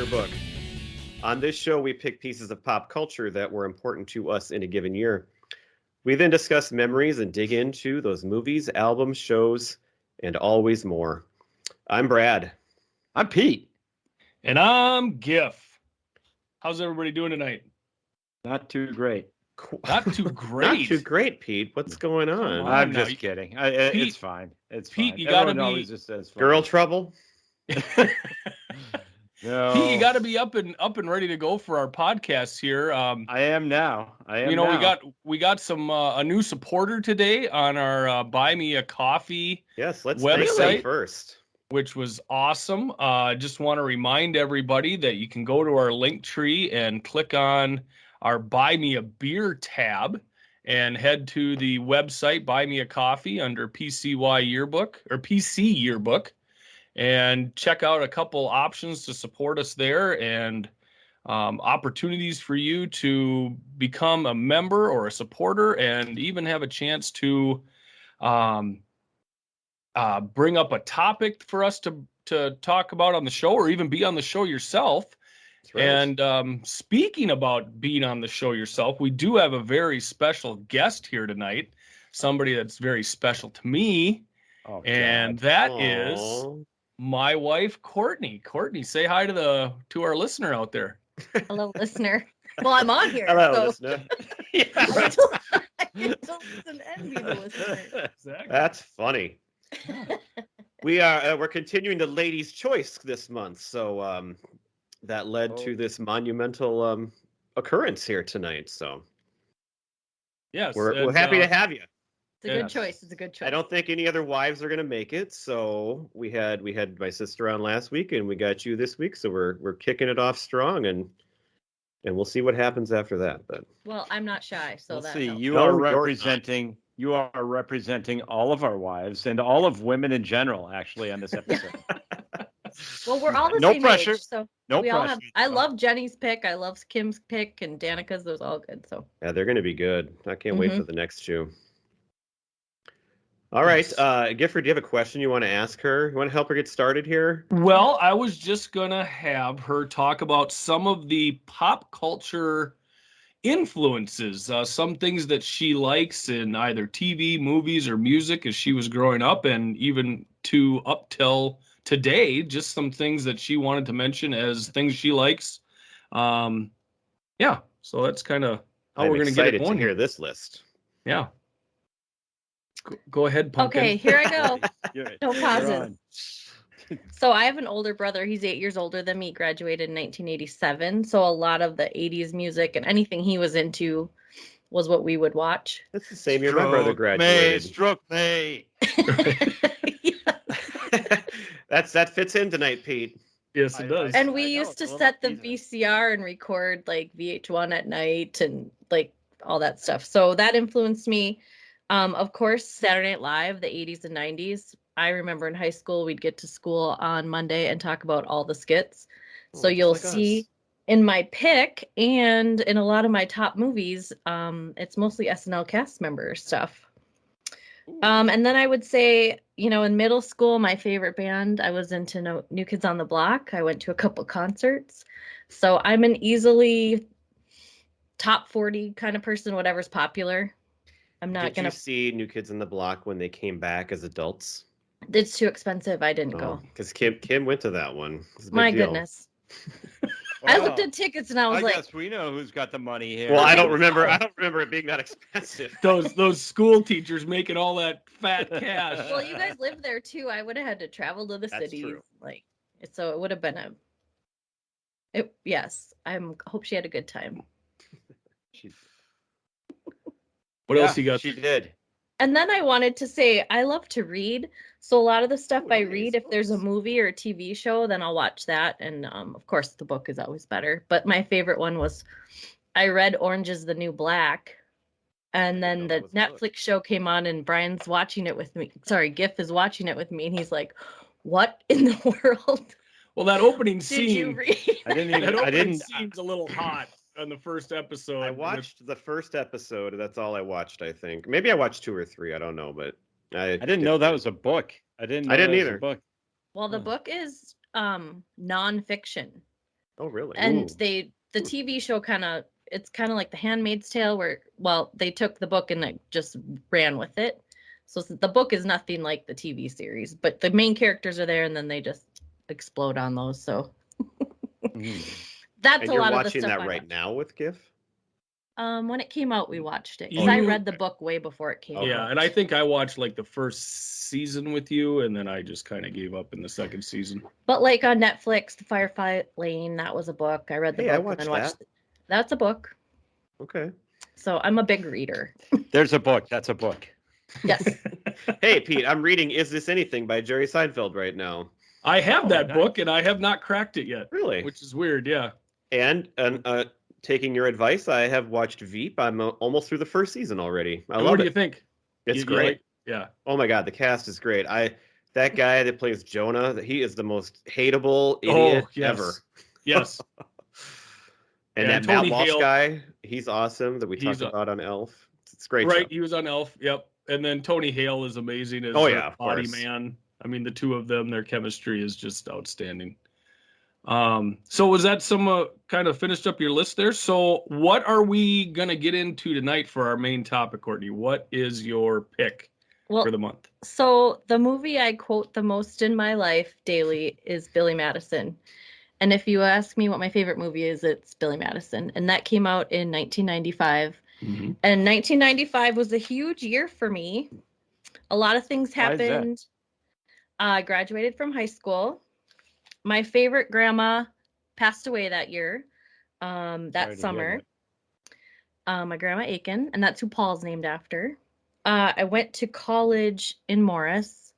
Yearbook. On this show, we pick pieces of pop culture that were important to us in a given year. We then discuss memories and dig into those movies, albums, shows, and always more. I'm Brad. I'm Pete. And I'm Giff. How's everybody doing tonight? Not too great. Not too great. Not too great, Pete. What's going on? I'm just kidding. It's fine. It's Pete, fine. you gotta Everyone be always just says fine. Girl trouble? No. Pete, you got to be up and ready to go for our podcast here. I am now. We got some a new supporter today on our Buy Me a Coffee. Yes, let's website thank them first. Which was awesome. Just want to remind everybody that you can go to our link tree and click on our Buy Me a Beer tab and head to the website, Buy Me a Coffee, under PCY Yearbook or PC Yearbook, and check out a couple options to support us there and opportunities for you to become a member or a supporter and even have a chance to bring up a topic for us to talk about on the show, or even be on the show yourself. Right. And speaking about being on the show yourself, we do have a very special guest here tonight, somebody that's very special to me, and that is my wife, Courtney. Courtney, say hi to our listener out there. Hello, listener. Well, I'm on here. Hello, listener. Yeah, right. I don't listen and be the listener. Exactly. That's funny. We're continuing the ladies' choice this month, so that led to this monumental occurrence here tonight. So yes, we're happy to have you. It's a good choice. It's a good choice. I don't think any other wives are going to make it, so we had my sister on last week, and we got you this week, so we're kicking it off strong, and we'll see what happens after that. But well, I'm not shy, so we'll that see. helps. You are representing all of our wives and all of women in general, actually, on this episode. Well, we're all the No same pressure. age, so No we all pressure. have. I love Jenny's pick. I love Kim's pick, and Danica's. Those all good. So yeah, they're going to be good. I can't wait Mhm. for the next shoe. All right, Yes. Gifford, do you have a question you want to ask her? You want to help her get started here? Well, I was just going to have her talk about some of the pop culture influences, some things that she likes in either TV, movies, or music as she was growing up, and even up till today, just some things that she wanted to mention as things she likes. Yeah, so that's kind of how I'm we're going to get it excited going. to hear this list. Yeah. Go ahead, Pumpkin. okay, here I go. You're- No you're pauses. on. So I have an older brother. He's 8 years older than me. Graduated in 1987. So a lot of the 80s music and anything he was into was what we would watch. That's the same year my brother graduated. Stroke me. That fits in tonight, Pete. Yes, it does. And we I know, used it's to a little set the easier. VCR and record like VH1 at night and like all that stuff. So that influenced me. Of course, Saturday Night Live, the 80s and 90s. I remember in high school, we'd get to school on Monday and talk about all the skits. So you'll just like see us. in my pick and in a lot of my top movies, it's mostly SNL cast member stuff. And then I would say, in middle school, my favorite band, I was into New Kids on the Block. I went to a couple concerts. So I'm an easily top 40 kind of person, whatever's popular. I'm not Did going you to, see New Kids on the Block when they came back as adults? it's too expensive. I didn't go. Because Kim went to that one. It's a big My deal. goodness. I looked Well, at tickets and I was I like, guess we know who's got the money here. Well, I don't remember it being that expensive. those school teachers making all that fat cash. well, you guys live there too. I would have had to travel to the That's cities. true. So it would have been yes. Hope she had a good time. What else you got? She did. And then I wanted to say I love to read. So a lot of the stuff Oh, I nice. read, if there's a movie or a TV show, then I'll watch that. And of course, the book is always better. But my favorite one was I read Orange is the New Black. And then the Netflix show came on and Brian's watching it with me. Sorry, Giff is watching it with me. And he's like, what in the world Well, that opening did scene. you read? That opening didn't- scene's a little hot on the first episode. I watched the first episode. That's all I watched, I think. Maybe I watched 2 or 3. I don't know, but I didn't know that was a book. I didn't I didn't know that was either. a book. Well, the Hmm. book is nonfiction. Oh, really? And Ooh. the TV show it's kind of like The Handmaid's Tale, where, well, they took the book and like just ran with it. So the book is nothing like the TV series, but the main characters are there, and then they just explode on those. So that's And a you're lot of the watching stuff that I right watch. now with GIF? When it came out, we watched it Oh, because I you- read the book way before it came Okay. Yeah, out. and I think I watched like the first season with you, and then I just kind of gave up in the second season. But like on Netflix, The Firefly Lane, that was a book. I read the Hey, I book and then watched watched. that. That's a book. Okay. So I'm a big reader. There's a book. That's a book. Yes. Hey, Pete, I'm reading Is This Anything by Jerry Seinfeld right now. I have Oh, that nice. book, and I have not cracked it yet, Really? which is weird. Yeah. And taking your advice, I have watched Veep. I'm almost through the first season already. I And love what do it. you think? It's You great. like- yeah. Oh my God, the cast is great. That guy that plays Jonah, he is the most hateable idiot yes. ever. Yes. And Yeah, that and Matt Tony Walsh Hale- guy, he's awesome. That we He's talked about on Elf. It's a great Right. show. He was on Elf. Yep. And then Tony Hale is amazing as Oh, their yeah, of body course. man. I mean, the two of them, their chemistry is just outstanding. So was that some kind of finished up your list there? So what are we gonna get into tonight for our main topic, Courtney? What is your pick Well, for the month? so the movie I quote the most in my life daily is Billy Madison. And if you ask me what my favorite movie is, it's Billy Madison. And that came out in 1995. Mm-hmm. And 1995 was a huge year for me. A lot of things Why is that? happened. I graduated from high school. My favorite grandma passed away that year, Sorry that to hear summer. My grandma Aiken, and that's who Paul's named after. I went to college in Morris,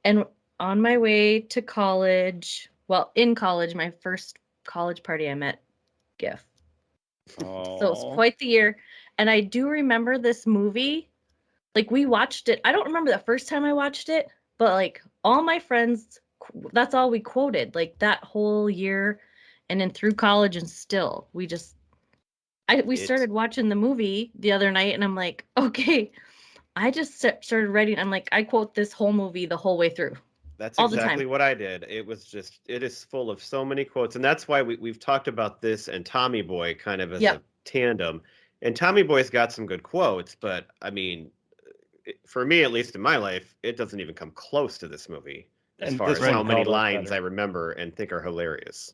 and on my way to college, well, in college, my first college party, I met Giff. Oh. So it was quite the year. And I do remember this movie. Like, we watched it. I don't remember the first time I watched it, but like all my friends, that's all we quoted, like that whole year and then through college. And still, we started watching the movie the other night, and I'm like, okay, I just started writing. I'm like, I quote this whole movie the whole way through. That's all the exactly time. what I did. It is full of so many quotes. And that's why we've talked about this and Tommy Boy kind of as Yep. a tandem. And Tommy Boy's got some good quotes, but I mean, for me, at least in my life, it doesn't even come close to this movie as And far this as one how many held up lines better. I remember and think are hilarious.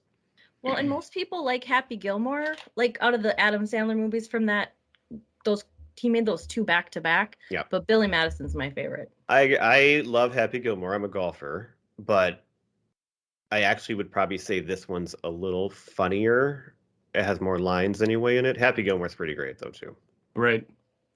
Well, and most people like Happy Gilmore, like out of the Adam Sandler movies from he made those two back to back. Yeah. But Billy Madison's my favorite. I love Happy Gilmore. I'm a golfer, but I actually would probably say this one's a little funnier. It has more lines anyway in it. Happy Gilmore's pretty great though too. Right.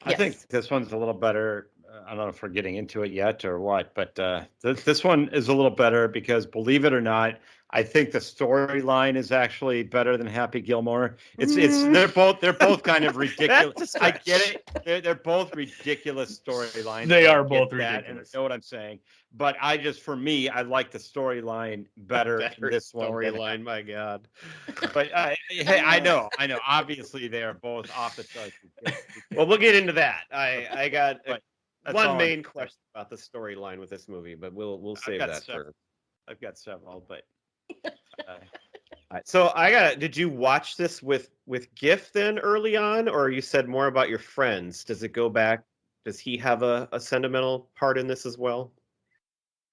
I think this one's a little better. I don't know if we're getting into it yet or what, but this one is a little better because, believe it or not, I think the storyline is actually better than Happy Gilmore. It's they're both kind of ridiculous. I get it. They're both ridiculous storylines. They I are get both that, and ridiculous. I know what I'm saying. But for me, I like the storyline better in this one. Storyline, my God. But hey, I know. Obviously, they are both off the charts. Well, we'll get into that. I got But that's one all main I'm- question about the storyline with this movie, but we'll save got that several. for. I've got several, but So did you watch this with Giff then early on, or you said more about your friends? Does it go back? Does he have a sentimental part in this as well?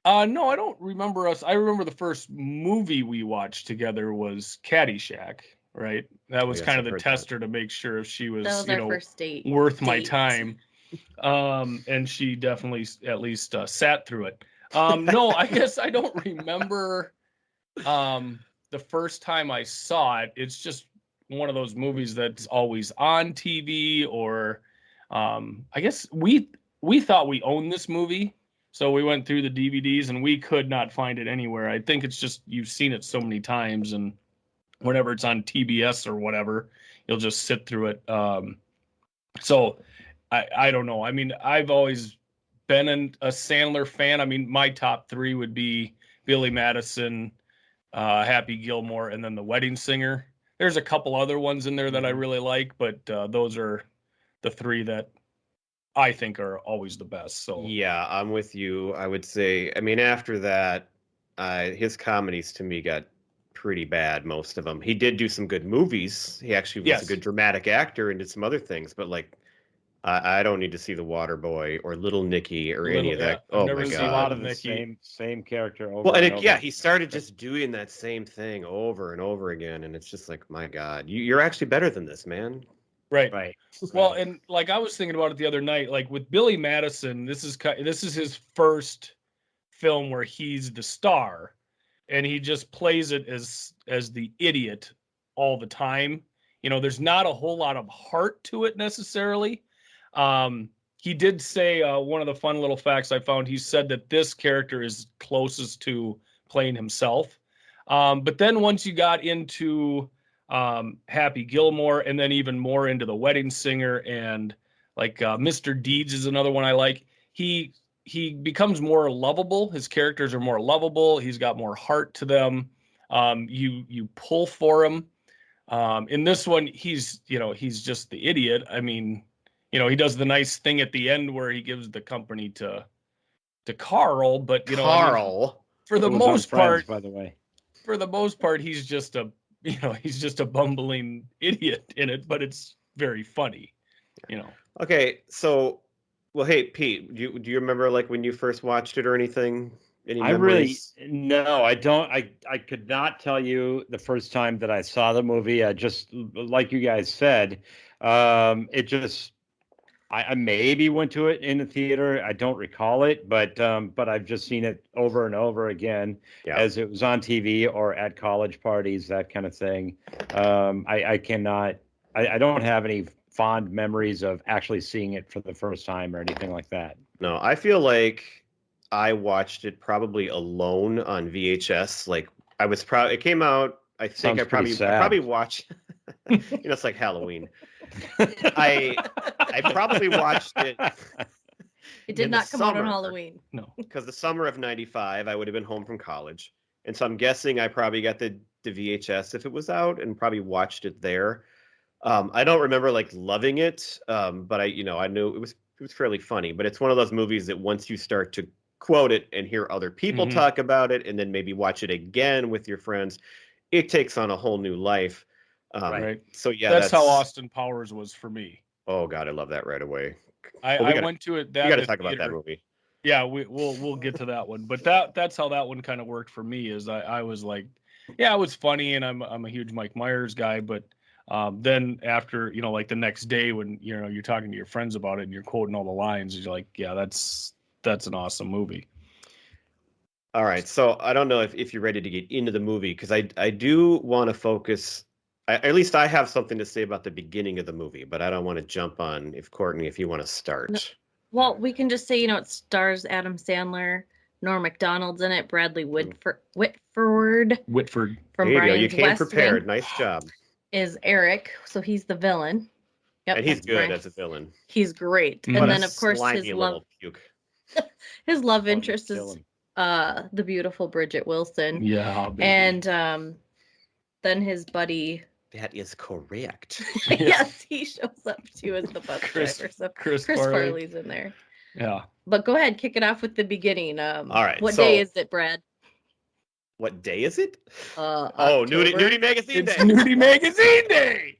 No, I don't remember us. I remember the first movie we watched together was Caddyshack, right? That was Yes, kind I've of the heard that. tester to make sure if she was, That was our first date. worth my date. time. And she definitely at least sat through it. No, I guess I don't remember the first time I saw it. It's just one of those movies that's always on TV, or I guess we thought we owned this movie. So we went through the DVDs and we could not find it anywhere. I think it's just you've seen it so many times, and whenever it's on TBS or whatever, you'll just sit through it. So I don't know. I mean, I've always been a Sandler fan. I mean, my top three would be Billy Madison, Happy Gilmore, and then The Wedding Singer. There's a couple other ones in there that I really like, but those are the three that I think are always the best. So Yeah, I'm with you. I would say, I mean, after that, his comedies to me got pretty bad, most of them. He did do some good movies. He actually was Yes. a good dramatic actor and did some other things, but like I don't need to see The Waterboy or Little Nicky or any of that. I've Oh never my seen a lot god. of the Nicky. same character over Well, and and over. yeah, he started just doing that same thing over and over again, and it's just like, my god, you're actually better than this, man. Right. Right. Well, and like I was thinking about it the other night, like with Billy Madison, this is his first film where he's the star, and he just plays it as the idiot all the time. You know, there's not a whole lot of heart to it necessarily. He did say one of the fun little facts I found. He said that this character is closest to playing himself. But then once you got into Happy Gilmore, and then even more into The Wedding Singer, and like Mr. Deeds is another one I like. He becomes more lovable. His characters are more lovable. He's got more heart to them. You pull for him. In this one, he's just the idiot. I mean, he does the nice thing at the end where he gives the company to Carl, but I mean, Carl. for the It was on most Friends, part, by the way. he's just a bumbling idiot in it, but it's very funny. Okay, so, well, hey, Pete, do you remember like when you first watched it or anything? Any memories? No, I don't. I could not tell you the first time that I saw the movie. I just, like you guys said, it just, I maybe went to it in the theater. I don't recall it, but I've just seen it over and over again as it was on TV or at college parties, that kind of thing. I don't have any fond memories of actually seeing it for the first time or anything like that. No, I feel like I watched it probably alone on VHS. Like it came out. I think Sounds I pretty sad. probably watched. It's like Halloween. I probably watched it. It did in not the come out on summer. Halloween. No. Because the summer of '95, I would have been home from college, and so I'm guessing I probably got the VHS if it was out, and probably watched it there. I don't remember like loving it, but I knew it was fairly funny. But it's one of those movies that once you start to quote it and hear other people Mhm. talk about it, and then maybe watch it again with your friends, it takes on a whole new life. Right. So yeah, that's how Austin Powers was for me. Oh God, I love that right away. I went to it. We got to talk about that movie. Yeah, we'll get to that one, but that's how that one kind of worked for me. Is I was like, yeah, it was funny, and I'm a huge Mike Myers guy, but then after like the next day when you're talking to your friends about it and you're quoting all the lines, you're like, yeah, that's an awesome movie. All right, so I don't know if you're ready to get into the movie, because I do want to focus. At least I have something to say about the beginning of the movie, but I don't want to jump on Courtney, if you want to start. No. Well, we can just say, it stars Adam Sandler, Norm Macdonald's in it, Bradley Whitford Whitford. from There you go. Brian's You came West prepared. Wing Nice job. is Eric, so he's the villain. Yep, And he's that's good Brian. as a villain. He's great. What And What then a of course slimy his little puke. love interest Kill is him. the beautiful Bridget Wilson. Yeah, baby. And then his buddy That is correct. yes, he shows up too as the bus Chris- driver. So Chris Chris Farley. Farley's in there. Yeah. But go ahead, kick it off with the beginning. All right, What so- day is it, Brad? What day is it? October. Nudie Magazine It's Day. Nudie Magazine Day.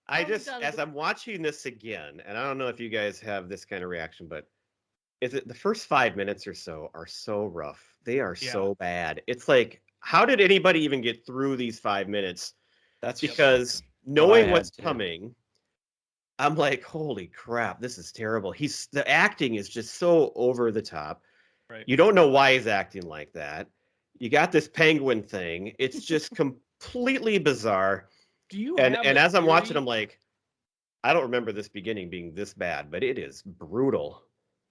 As I'm watching this again, and I don't know if you guys have this kind of reaction, but the first 5 minutes or so are so rough. They are so bad. It's like, how did anybody even get through these 5 minutes? That's Because knowing what's coming, I'm like, holy crap, this is terrible. The acting is just so over the top. Right. You don't know why he's acting like that. You got this penguin thing. It's just completely bizarre. Do you And have as a I'm watching, theory? I'm like, I don't remember this beginning being this bad, but it is brutal.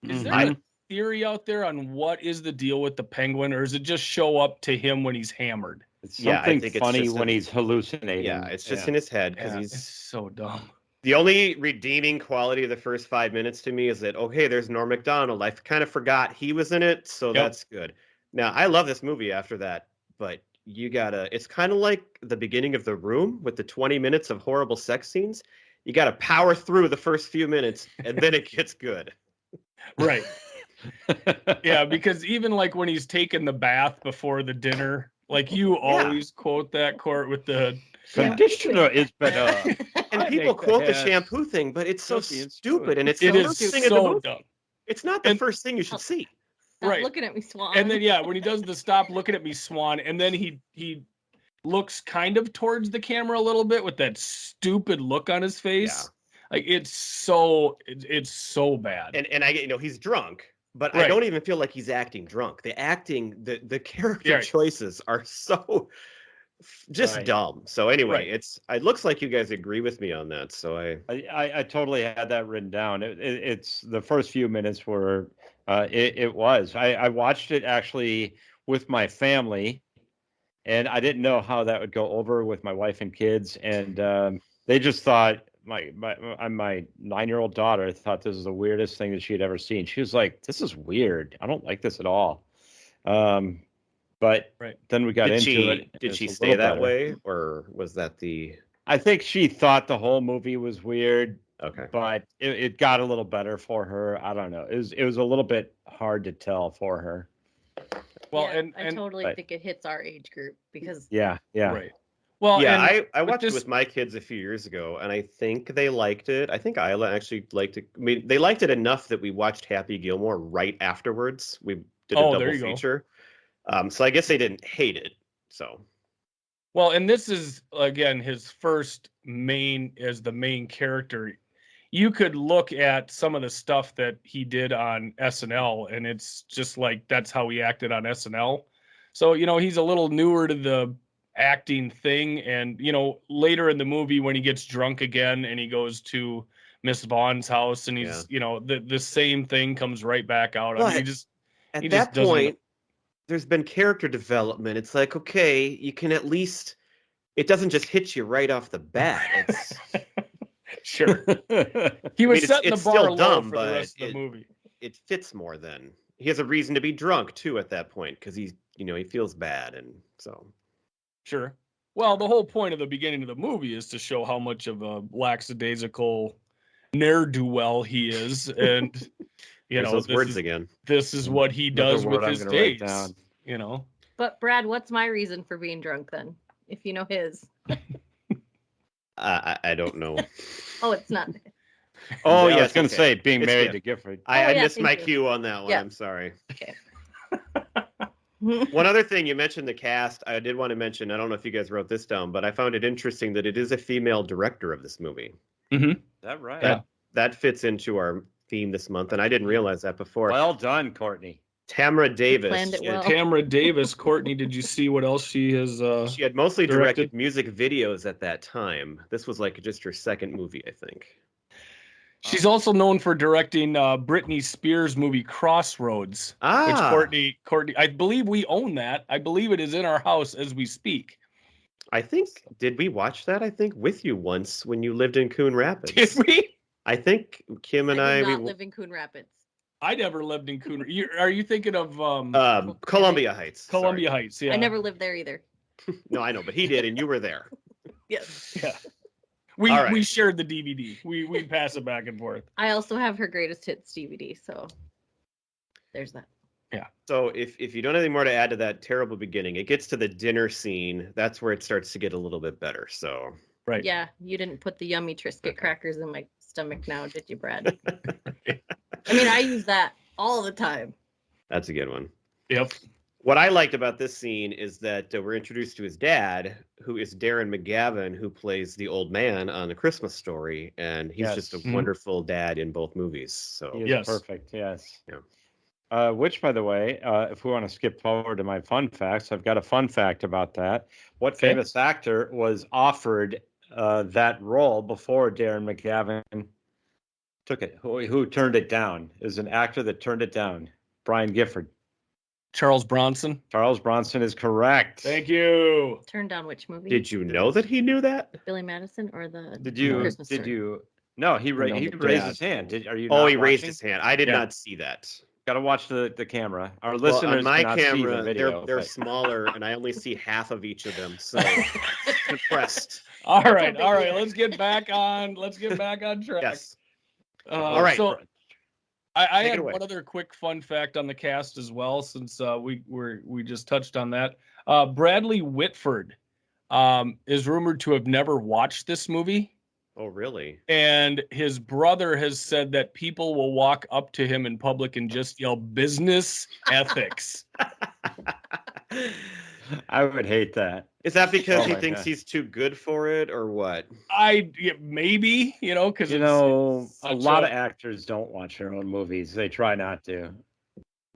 Is there Mhm. a theory out there on what is the deal with the penguin, or does it just show up to him when he's hammered? It's Yeah, I something think it's funny just when he's hallucinating. Yeah, it's just in his head, because Yeah, he's it's so dumb. the only redeeming quality of the first 5 minutes to me is that, okay, there's Norm Macdonald. I kind of forgot he was in it, so that's good. Now, I love this movie after that, but it's kind of like the beginning of The Room with the 20 minutes of horrible sex scenes. You got to power through the first few minutes, and then it gets good. Right. Yeah, because even like when he's taking the bath before the dinner Like you always quote that, Court, with the Conditioner is better. And I people make the quote the hair shampoo thing, but it's so silky and stupid, and it's it the is first thing in the so movie. dumb. It's not the And- first thing you should see. Stop Right. looking at me, Swan. And then when he does the stop looking at me, Swan, and then he looks kind of towards the camera a little bit with that stupid look on his face. Like it's so bad. And I get, he's drunk, but I Right. don't even feel like he's acting drunk. The acting, the character Right. choices are so just Right. dumb. So anyway, Right. it looks like you guys agree with me on that. So I totally had that written down. It's the first few minutes were it was. I watched it actually with my family, and I didn't know how that would go over with my wife and kids, and they just thought my 9-year-old daughter thought this was the weirdest thing that she had ever seen. She was like, "This is weird. I don't like this at all." But Right. then we got did into she it. and did it's she a stay little that better. way, or was that the I think she thought the whole movie was weird, okay? but it got a little better for her. I don't know. It was a little bit hard to tell for her. Well, Yeah, and I totally but- think it hits our age group because Yeah. right. Well, Yeah, and I watched this- it with my kids a few years ago, and I think they liked it. I think Isla actually liked it. I mean, they liked it enough that we watched Happy Gilmore right afterwards. We did a Oh, there double you go. feature. So I guess they didn't hate it. So Well, and this is again his first as the main character. You could look at some of the stuff that he did on SNL, and it's just like that's how he acted on SNL. So he's a little newer to the acting thing, and later in the movie when he gets drunk again and he goes to Miss Vaughn's house, and he's the same thing comes right back out. I mean, But he just at he just that doesn't- point, there's been character development. It's like, okay, you can at least, it doesn't just hit you right off the bat. It's sure he I was mean, setting the it's bar still low dumb, for the but rest of the movie. it fits more then. He has a reason to be drunk too at that point because he's he feels bad, and so Sure. Well, the whole point of the beginning of the movie is to show how much of a lackadaisical ne'er-do-well he is, and there's those words again. this is what he Another does with word I'm his gonna write days. down. But Brad, what's my reason for being drunk then? If you know his. I don't know. Oh, it's not. Oh, Yeah, yeah, I was it's going to okay. say being It's married good. to Gifford. I yeah, missed my thank you. cue on that one. Yeah. I'm sorry. Okay. One other thing, you mentioned the cast. I did want to mention, I don't know if you guys wrote this down, but I found it interesting that it is a female director of this movie. Mm-hmm. That right? Yeah. That fits into our theme this month, and I didn't realize that before. Well done, Courtney. Tamara Davis. planned it well. Tamara Davis, Courtney, did you see what else she has? She had mostly directed? directed music videos at that time. This was like just her second movie, I think. She's also known for directing Britney Spears' movie Crossroads, which Courtney, I believe we own that. I believe it is in our house as we speak. I think, did we watch that? I think with you once when you lived in Coon Rapids. Did we? I think Kim and I I, did not we, live in Coon Rapids. I never lived in Coon. Are you thinking of Columbia Heights. sorry. Columbia Heights? Yeah. I never lived there either. No, I know, but he did, and you were there. Yes. Yeah. We All right. we shared the DVD. We pass it back and forth. I also have her greatest hits DVD, so there's that. So if you don't have any more to add to that terrible beginning, it gets to the dinner scene. That's where it starts to get a little bit better. So Right. Yeah, you didn't put the yummy Triscuit crackers in my stomach now, did you, Brad? I mean, I use that all the time. that's a good one. Yep. What I liked about this scene is that we're introduced to his dad, who is Darren McGavin, who plays the old man on The Christmas Story, and he's Yes. just a Mhm. wonderful dad in both movies. So He is Yes. perfect. Yes. Yeah. Which, by the way, if we want to skip forward to my fun facts, I've got a fun fact about that. What Okay. famous actor was offered that role before Darren McGavin took it? Who turned it down? Is an actor that turned it down. Brian Gifford. Charles Bronson. Charles Bronson is correct. Thank you. Turn down which movie? did you know that he knew that? Billy Madison or the Did you? Christmas Did Story? you? No, he No, he the raised dad. his hand. Are you? Oh, not he raised watching? his hand. I did Yeah. not see that. Got to watch the camera. Our Well, listeners on my cannot see camera, the video. they're but- smaller, and I only see half of each of them. So impressed. All right. big All you right. are. Let's get back on. Let's get back on track. Yes. All right. So I Take it had away. one other quick fun fact on the cast as well, since we just touched on that. Bradley Whitford is rumored to have never watched this movie. Oh, really? And his brother has said that people will walk up to him in public and just yell business ethics. I would hate that. Is that because Oh he my thinks God. he's too good for it, or what? Maybe, because You know, a lot of actors don't watch their own movies. They try not to.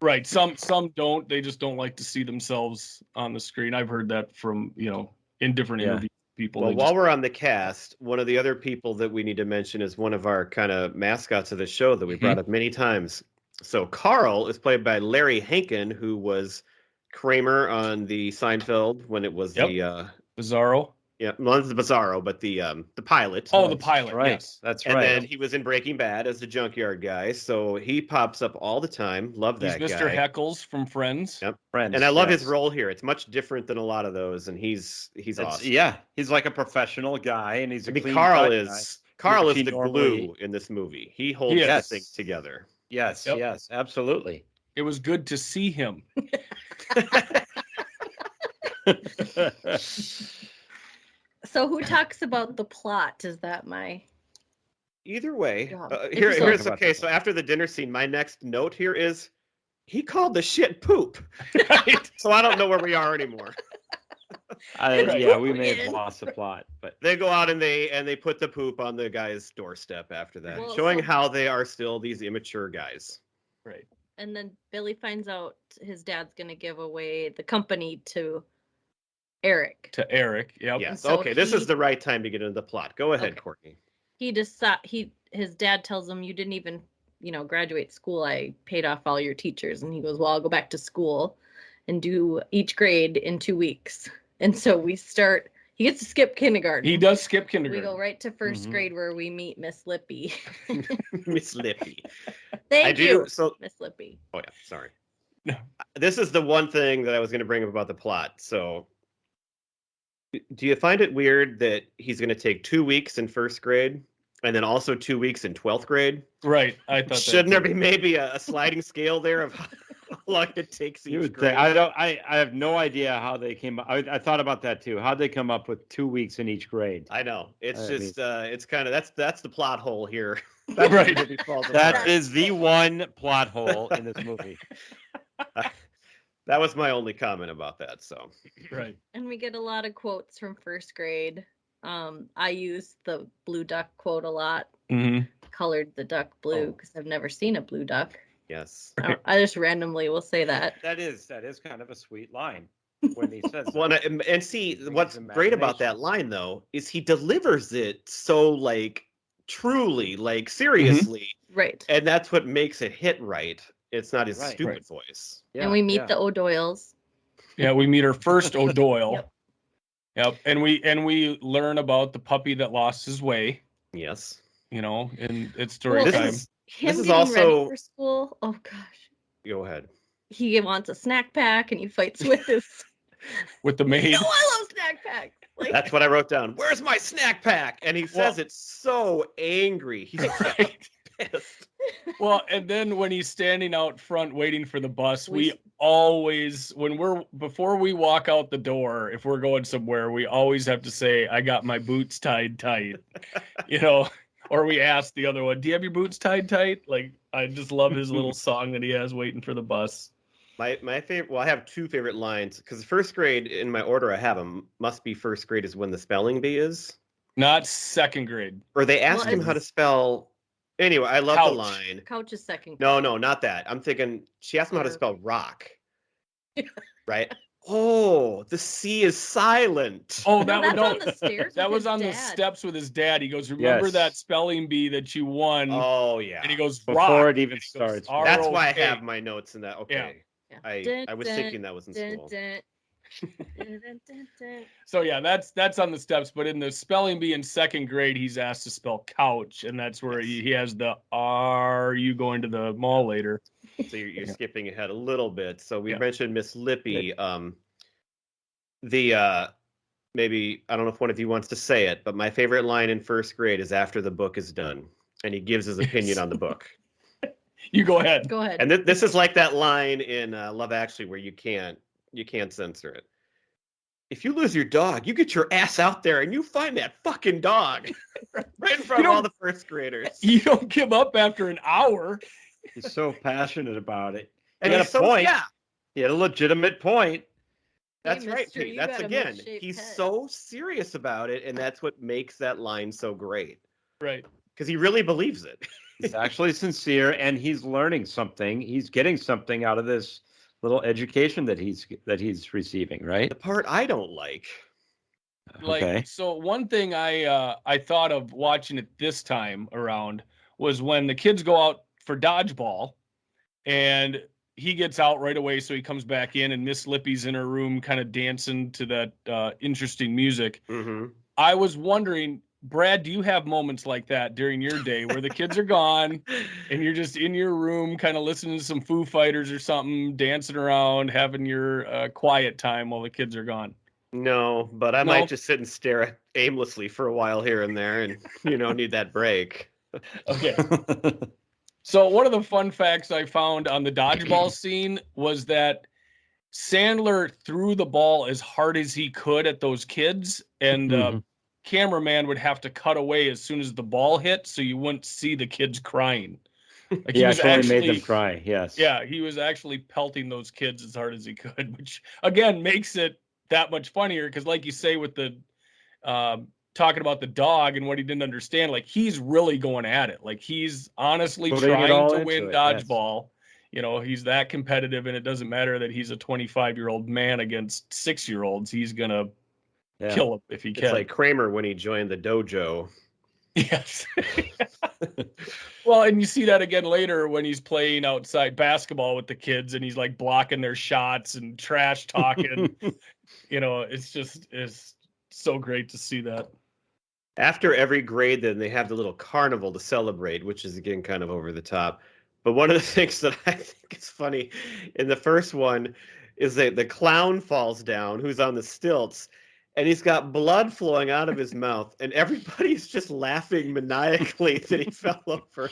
Right. Some don't. They just don't like to see themselves on the screen. I've heard that from, in different interviews. People. Well, while we're on the cast, one of the other people that we need to mention is one of our kind of mascots of the show that we brought up many times. So Carl is played by Larry Hankin, who was Kramer on the Seinfeld when it was the Bizarro. Yeah, well, it's the Bizarro, but the pilot. Oh, the pilot. Right. Yes, that's and right. then he was in Breaking Bad as the junkyard guy, so he pops up all the time. Love He's that Mr. guy. Heckles from Friends. Yep. Friends, And I love his yes. role here. It's much different than a lot of those, and he's awesome. Yeah, he's like a professional guy, and he's a clean Carl cut is guy. Carl is He the normally- glue in this movie. He holds the thing together. Yes, Yep. yes, absolutely. It was good to see him. So who talks about the plot? Is that my... Either way, Yeah. here's Talk about okay. the So after the dinner scene, my next note here is he called the shit poop. So I don't know where we are anymore. Yeah, we may have lost the plot, but They go out and they put the poop on the guy's doorstep after that, Well, showing so- how they are still these immature guys. Right. And then Billy finds out his dad's going to give away the company to Eric. To Eric. Yep. Yes. so Okay, this he- is the right time to get into the plot. Go ahead, Okay. Courtney. His dad tells him, you didn't even, graduate school. I paid off all your teachers. And he goes, well, I'll go back to school and do each grade in 2 weeks. And so he gets to skip kindergarten. He does skip We kindergarten. go right to 1st Mhm. grade where we meet Miss Lippy. Miss Lippy. Thank you, So Miss Lippy. oh yeah, sorry. No. This is the one thing that I was going to bring up about the plot. So do you find it weird that he's going to take 2 weeks in 1st grade and then also 2 weeks in 12th grade? Right. I thought Shouldn't that there be maybe a sliding scale there of how long it takes you each would grade? think, I have no idea how they came up. I thought about that too. How'd they come up with 2 weeks in each grade? I know. It's I just it's kind of that's the plot hole here. Right. Movie falls That apart. is the one plot hole in this movie. That was my only comment about that. So Right. And we get a lot of quotes from 1st grade. I use the blue duck quote a lot. Mm-hmm. Colored the duck blue Oh. because I've never seen a blue duck. yes. I just randomly will say that. That is kind of a sweet line when he says Well, that. and see Brings what's great about that imagination. line though is he delivers it so like truly, like seriously, Right. and that's what makes it hit right. It's not his Right. stupid Right. voice. Yeah, And we meet yeah. the O'Doyles. Yeah, we meet our first O'Doyle. Yep. Yep. And we learn about the puppy that lost his way, Yes. and it's story Well, This time. is Him This is getting also- ready for school. Oh gosh. go ahead. He wants a snack pack and he fights with his With the maid. No, I love snack pack. Like That's what I wrote down. Where's my snack pack? And he says it's so angry. He's Right. pissed. Well, and then when he's standing out front waiting for the bus, We- we always, before we walk out the door, if we're going somewhere, we always have to say, I got my boots tied tight, or we ask the other one, do you have your boots tied tight? Like, I just love his little song that he has waiting for the bus. My favorite. Well, I have two favorite lines because 1st grade in my order I have them must be 1st grade is when the spelling bee is, Not 2nd grade. or they ask Well, him how to it's- spell. Anyway, I love Couch. the line. Couch is 2nd. No, not that. I'm thinking she asked him how to Or- spell rock. Right? Oh, the C is silent. Oh, No, that that's was on the stairs. that with was his on the dad. steps with his dad. He goes, remember Yes. that spelling bee that you won? Oh yeah. And he goes, Before rock. it even And he goes, starts. "R-O-K." That's why I have my notes in that. Okay. Yeah. I was thinking that was in Dun, school. dun. Dun, dun, dun, dun. So yeah, that's on the steps. But in the spelling bee in 2nd grade, he's asked to spell couch, and that's where he has the "Are you going to the mall later?" So you're skipping ahead a little bit. So we Yeah. mentioned Miss Lippy. Maybe I don't know if one of you wants to say it, but my favorite line in 1st grade is after the book is done, and he gives his opinion on the book. You go ahead. Go ahead. And this is like that line in Love Actually where you can't censor it. if you lose your dog, you get your ass out there and you find that fucking dog right in front of all the first graders. You don't give up after an hour. He's so passionate about it. And He had he's a point. yeah, He had a legitimate point. that's Hey, right, mister, Pete. you That's got a again, milk-shaped he's head. so serious about it, and that's what makes that line so great. Right. Because he really believes it. He's actually sincere, and he's learning something. He's getting something out of this little education that he's receiving, right? The part I don't like. Like, Okay. so one thing I thought of watching it this time around was when the kids go out for dodgeball, and he gets out right away, so he comes back in, and Miss Lippy's in her room kind of dancing to that interesting music. Mm-hmm. I was wondering, Brad, do you have moments like that during your day where the kids are gone and you're just in your room kind of listening to some Foo Fighters or something, dancing around, having your quiet time while the kids are gone? No, but I No? might just sit and stare aimlessly for a while here and there and, need that break. Okay. So one of the fun facts I found on the dodgeball scene was that Sandler threw the ball as hard as he could at those kids, and Mhm. cameraman would have to cut away as soon as the ball hit, so you wouldn't see the kids crying. Like He actually made them cry. Yes. Yeah, he was actually pelting those kids as hard as he could, which again makes it that much funnier because, like you say, with the talking about the dog and what he didn't understand, like he's really going at it. Like he's honestly Putting it trying all to into win it, yes. dodgeball. He's that competitive, and it doesn't matter that he's a 25-year-old man against 6-year-olds. He's gonna kill him if he can. It's like Kramer when he joined the dojo. Yes. Well, and you see that again later when he's playing outside basketball with the kids, and he's like blocking their shots and trash talking. It's so great to see that. After every grade, then they have the little carnival to celebrate, which is again kind of over the top. But one of the things that I think is funny in the first one is that the clown falls down, who's on the stilts, and he's got blood flowing out of his mouth, and everybody's just laughing maniacally that he fell over.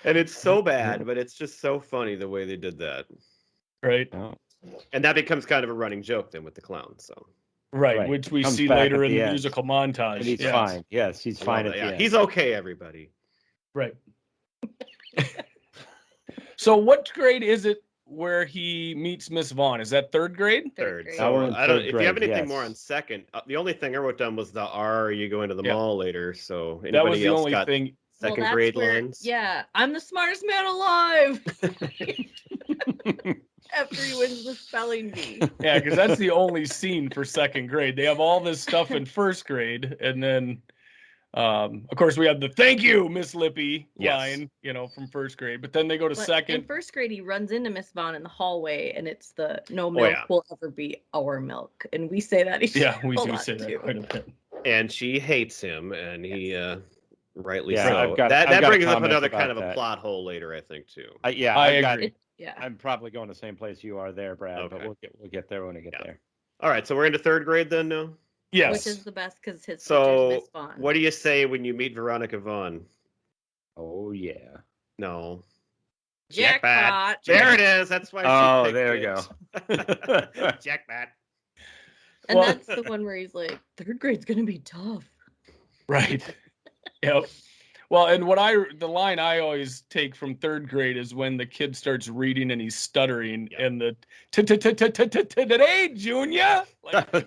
And it's so bad, but it's just so funny the way they did that. Right. Oh. And that becomes kind of a running joke then with the clown. So Right, which we Comes see back later at in the the end. musical montage. And he's Yes. fine. Yes, he's fine at the end. He's okay, everybody. Right. So what grade is it where he meets Miss Vaughn? Is that third grade? Third. grade. So Now we're in I don't. third If you have grade, anything more yes. on second, the only thing I wrote down was the "Are you going to the Yeah. mall later?" So That was anybody the else only got thing. second that's grade where- lines? Yeah, I'm the smartest man alive. After he wins the spelling bee. Yeah, because that's the only scene for second grade. They have all this stuff in first grade, and then, of course, we have the "Thank you, Miss Lippy" Yes. line, from first grade. But then they go to But second. in first grade, he runs into Miss Vaughn in the hallway, and it's the "No milk yeah. will ever be our milk," and we say that. Yeah, we a do lot, say that too. quite a bit. And she hates him, and he rightly Yeah, so. I've got that a brings up comment another about kind of a that. plot hole later, I think, too. I I've got. agree. Yeah. I'm probably going the same place you are there, Brad. Okay. But we'll get there when we get Yeah. there. All right, so we're into third grade then, no? Yes. Which is the best because his teacher's So Miss Vaughn. what do you say when you meet Veronica Vaughn? Oh yeah. No. Jackpot. There it is. That's why. Oh, she there we picked go. it. Jackpot. And Well- that's the one where he's like, third grade's gonna be tough. Right. Yep. Well, and the line I always take from third grade is when the kid starts reading and he's stuttering, Yeah. and the today, Junior. Like, That's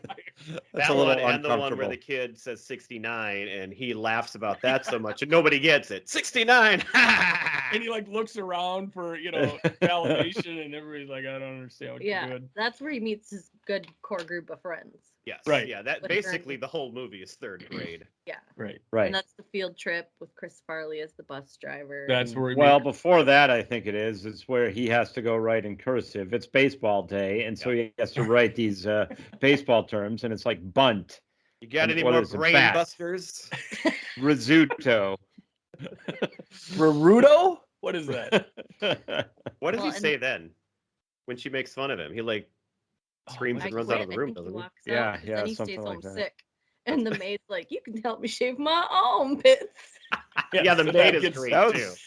That a little one and the one uncomfortable. where the kid says 69 and he laughs about that so much and nobody gets it. 69. and he like looks around for validation, and everybody's like, I don't understand what you're Yeah, doing. that's where he meets his good core group of friends. Yes. Right. Yeah, that With basically her- the whole movie is third grade. Yeah, Right. Right. and that's the field trip with Chris Farley as the bus driver. That's where we Well, meet. before that, I think it's where he has to go write in cursive. It's baseball day, and so he has to write these baseball terms, and it's like bunt, You got And any what more is it, brain bat? busters? risotto. Naruto? What is that? What does Well, he and- say then? When she makes fun of him, he like screams I and runs quit. out of the I room, think doesn't he he? walks Yeah, out, 'cause yeah, then he something stays like home that. sick. And the maid's like, "You can help me shave my armpits." Yeah, Yes, the that maid is gets- great That too. was,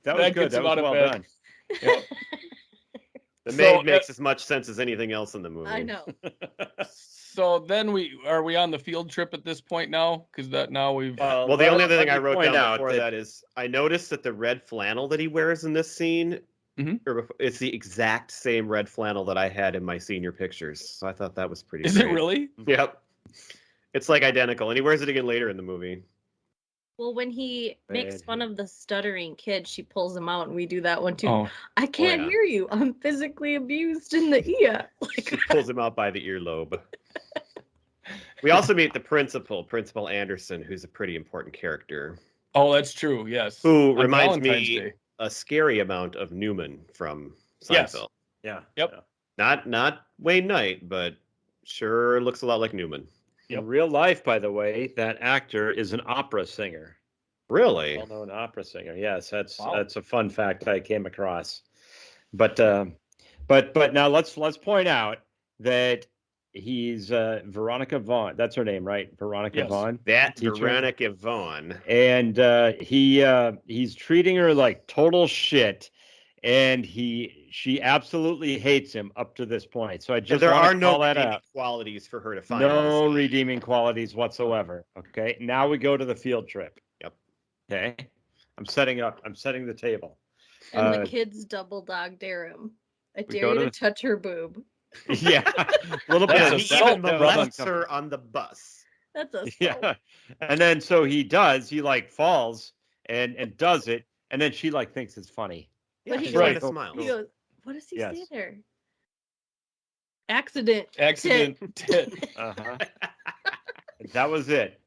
that was That good. gets That him was out of well bed. done. Yep. The So, maid makes as much sense as anything else in the movie. I know. So then are we on the field trip at this point now? Because that now we've Well, the only other thing I wrote down out before that is I noticed that the red flannel that he wears in this scene, it's the exact same red flannel that I had in my senior pictures. So I thought that was pretty. Is great. it really? Yep. It's like identical, and he wears it again later in the movie. Well, when he makes fun of the stuttering kid, she pulls him out, and we do that one too. Oh, I can't yeah. hear you. I'm physically abused in the ear. She pulls him out by the earlobe. We also meet the Principal Anderson, who's a pretty important character. oh, that's true. Yes. Who On reminds Valentine's me Day. a scary amount of Newman from Yes. Seinfeld. Yeah. Yep. Not Wayne Knight, but sure looks a lot like Newman. Yep. In real life, by the way, that actor is an opera singer. Really? Well-known opera singer. Yes, that's Wow. that's a fun fact I came across. But now let's point out that he's Veronica Vaughn. That's her name, right? Veronica Yes. Vaughn. That Teacher. Veronica Vaughn. And he's treating her like total shit, and she absolutely hates him up to this point. So I just There wanna are no call that redeeming out. qualities for her to find. No redeeming qualities whatsoever. Okay. Now we go to the field trip. Yep. Okay. I'm setting the table. And Uh, the kids double dog dare him. I we dare go you to to the- touch her boob. Yeah. A little bit That's of He a self- even that was molests uncomfortable. her on the bus. That's a Yeah. And then so he like falls and does it, and then she like thinks it's funny. But Yeah, he she goes- kinda smiles. He goes, what does he Yes. say there? Accident. Accident. tit. Uh-huh. That was it.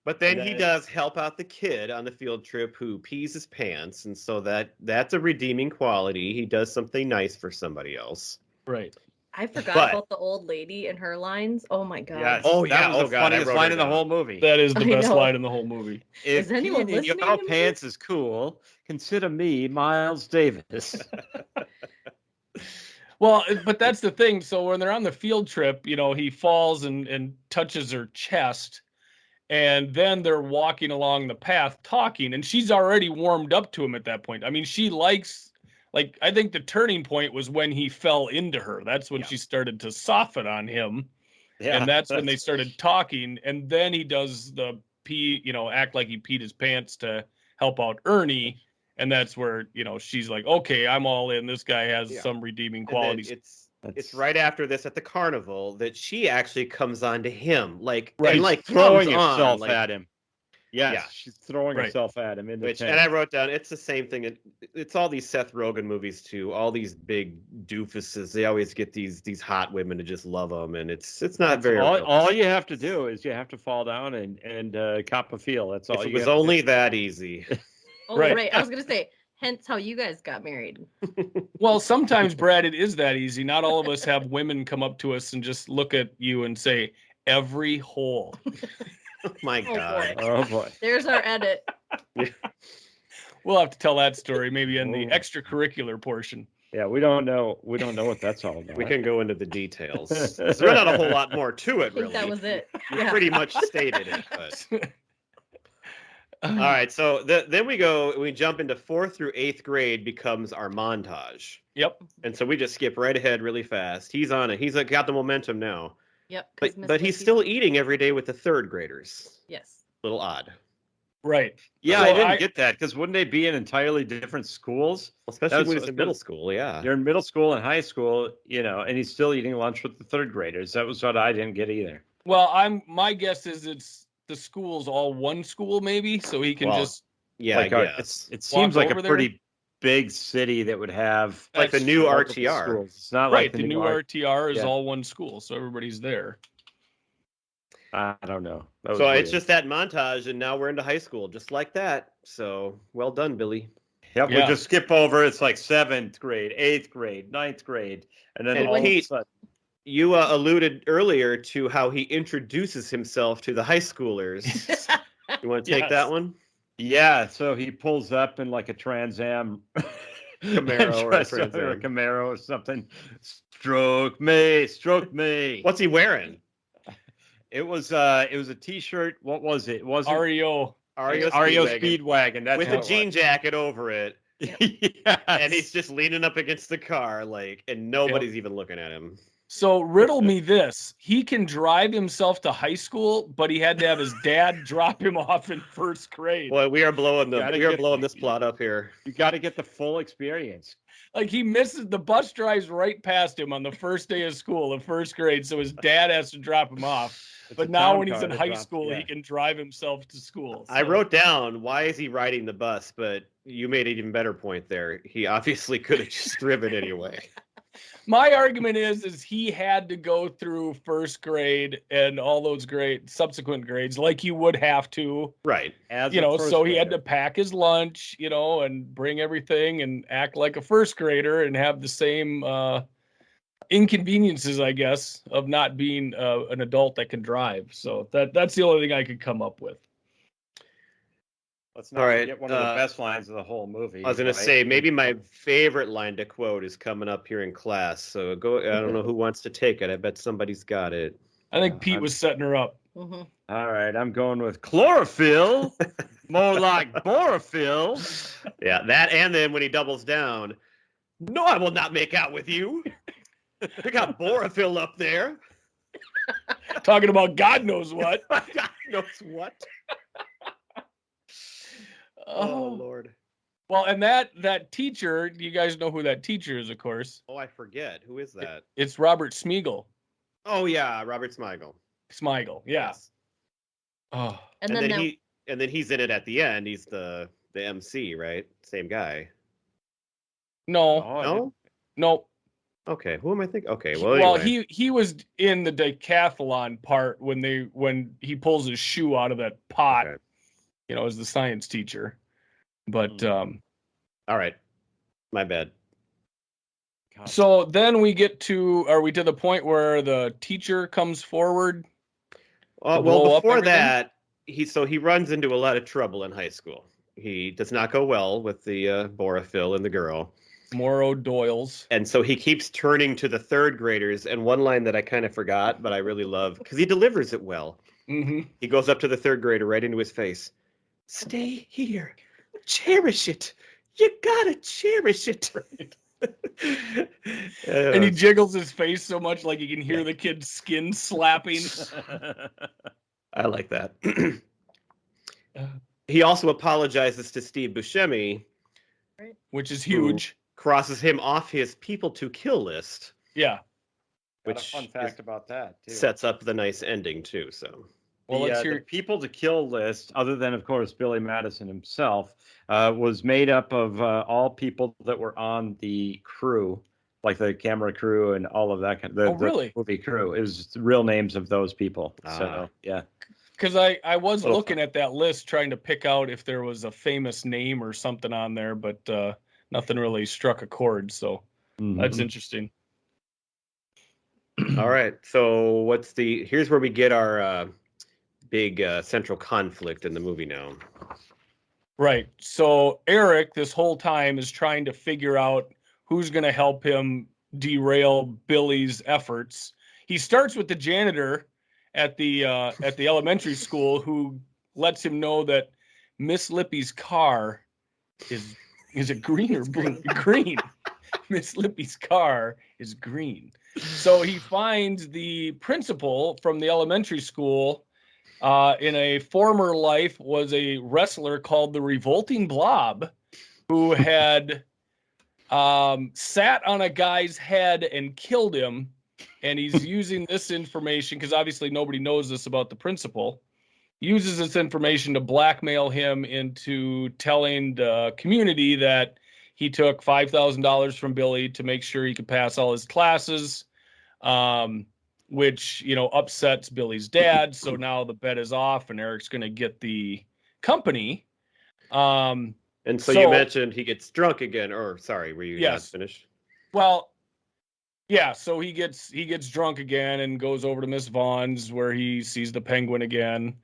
But then And he then- does help out the kid on the field trip who pees his pants, and so that's a redeeming quality. He does something nice for somebody else. Right. I forgot But- about the old lady and her lines. Oh my god. Yes. Oh, That yeah. was Oh, the God, I funniest wrote line her in the down. whole movie. That is the I best know. line in the whole movie. If Is anyone peeing in listening your to pants is cool, consider me Miles Davis. Well, but that's the thing. So when they're on the field trip, he falls and touches her chest. And then they're walking along the path talking. And she's already warmed up to him at that point. I mean, she likes, I think the turning point was when he fell into her. That's when she started to soften on him. Yeah, And that's when they started talking. And then he does the act like he peed his pants to help out Ernie. And that's where, she's like, okay, I'm all in. This guy has Yeah. some redeeming And then qualities. it's right after this at the carnival that she actually comes on to him, Right. and throwing comes on, herself at him. Yes, Yeah. she's throwing Right. herself at him in the Which, tent. and I wrote down, it's the same thing. It's all these Seth Rogen movies too. All these big doofuses. They always get these hot women to just love them, and it's not very. all you have to do is you have to fall down and cop a feel. That's all. If it you was have to only that easy. Oh, Right. right. I was gonna say, hence how you guys got married. Well, sometimes, Brad, it is that easy. Not all of us have women come up to us and just look at you and say, every hole. Oh my Oh, God. boy. Oh boy. There's our edit. We'll have to tell that story maybe in the Oh. extracurricular portion. Yeah, we don't know what that's all about. We can go into the details. There's not a whole lot more to I it, think really. that was it. We Yeah. pretty much stated it. But. All right, so then we jump into 4th through 8th grade becomes our montage. Yep. And so we just skip right ahead really fast. He's on it. He's got the momentum now. Yep. 'cause But Miss but he's Missy- still eating every day with the 3rd graders. Yes. Little odd. Right. Yeah, So I didn't get that because wouldn't they be in entirely different schools? Especially That's when he's what- in middle school, yeah. They're in middle school and high school, and he's still eating lunch with the 3rd graders. That was what I didn't get either. Well, my guess is it's the school's all one school, maybe, so he can Well, just Yeah, Like I a- guess. It seems like a over there? pretty big city that would have Like the That's new multiple RTR. schools. It's not right. like The new RTR is yeah. all one school, so everybody's there. I don't know. That was So it's weird. just that montage, and now we're into high school, just like that. So well done, Billy. Yep, Yeah. we just skip over. It's like 7th grade, 8th grade, 9th grade, and then And all of a Pete- sudden, You alluded earlier to how he introduces himself to the high schoolers. You want to take Yes. that one? yeah. So he pulls up in like a Trans Am Camaro or a Trans or a Am. Camaro or something. Stroke me, stroke me. What's he wearing? It was a T-shirt. What was it? Was it REO. REO REO Speedwagon Speedwagon? That's with what a it was. jean jacket over it. Yes. And he's just leaning up against the car, like, and nobody's even looking at him. So riddle me this. He can drive himself to high school, but he had to have his dad drop him off in first grade. Boy, we are blowing Gotta this plot up here. You got to get the full experience. Like he misses the bus drives right past him on the first day of school in first grade, so his dad has to drop him off. It's But a now town when he's car in that high drops- school, yeah. he can drive himself to school. I So- wrote down, why is he riding the bus? But you made an even better point there. He obviously could have just driven anyway. My argument is he had to go through first grade and all those subsequent grades like you would have to, Right. As you a know, first so he had grader. to pack his lunch, you know, and bring everything and act like a first grader and have the same inconveniences, I guess, of not being an adult that can drive. So that's the only thing I could come up with. Let's not All right, forget one of the best lines of the whole movie. I was going to right? say, maybe my favorite line to quote is coming up here in class. So go, I don't know who wants to take it. I bet somebody's got it. I think Yeah, Pete I'm- was setting her up. Mhm. All right, I'm going with chlorophyll. More like borophyll. Yeah, that, and then when he doubles down, no, I will not make out with you. We got borophyll up there. Talking about God knows what. God knows what. Oh, Oh, Lord. well, and that teacher, you guys know who that teacher is, of course. Oh, I forget. Who is that? It's Robert Smigel. Oh, yeah, Robert Smigel. Smigel, yeah. Yes. Oh, And And then then he's in it at the end. He's the MC, right? Same guy. no, Oh, I No? didn't- no. Okay, who am I thinking? Okay, Well, well, anyway. he was in the decathlon part when he pulls his shoe out of that pot, Okay. you know, as the science teacher. But All right. My bad. God. so then are we to the point where the teacher comes forward? To Well, blow up before everything? that, he runs into a lot of trouble in high school. He does not go well with the Borophyll and the girl. Morrow Doyle's. And so he keeps turning to the third graders. And one line that I kind of forgot, but I really love, because he delivers it well. Mm-hmm. He goes up to the third grader right into his face. Stay here. Cherish it. You gotta cherish it. And he jiggles his face so much like you can hear the kid's skin slapping. I like that. He also apologizes to Steve Buscemi, Which is huge. crosses him off his people to kill list, Yeah. Got which a fun fact about that too. sets up the nice ending too. So Well, the, let's the hear. people to kill list, other than of course Billy Madison himself, was made up of all people that were on the crew, like the camera crew and all of that kind of really? the movie crew. It was the real names of those people. Ah. So yeah. Because I was Little looking at that list trying to pick out if there was a famous name or something on there, but nothing really struck a chord. So that's interesting. all right. So here's where we get our big central conflict in the movie now. Right. So Eric, this whole time, is trying to figure out who's going to help him derail Billy's efforts. He starts with the janitor at the elementary school, who lets him know that Miss Lippy's car is it green or blue? Green. Miss Lippy's car is green. So he finds the principal from the elementary school. In a former life was a wrestler called the Revolting Blob, who had sat on a guy's head and killed him. And he's using this information, because obviously nobody knows this about the principal, uses this information to blackmail him into telling the community that he took $5,000 from Billy to make sure he could pass all his classes. Which, you know, upsets Billy's dad. So now the bet is off and Eric's going to get the company. And so you mentioned he gets drunk again, or sorry, were you not finished? Well, yeah, so he gets drunk again and goes over to Miss Vaughn's where he sees the penguin again.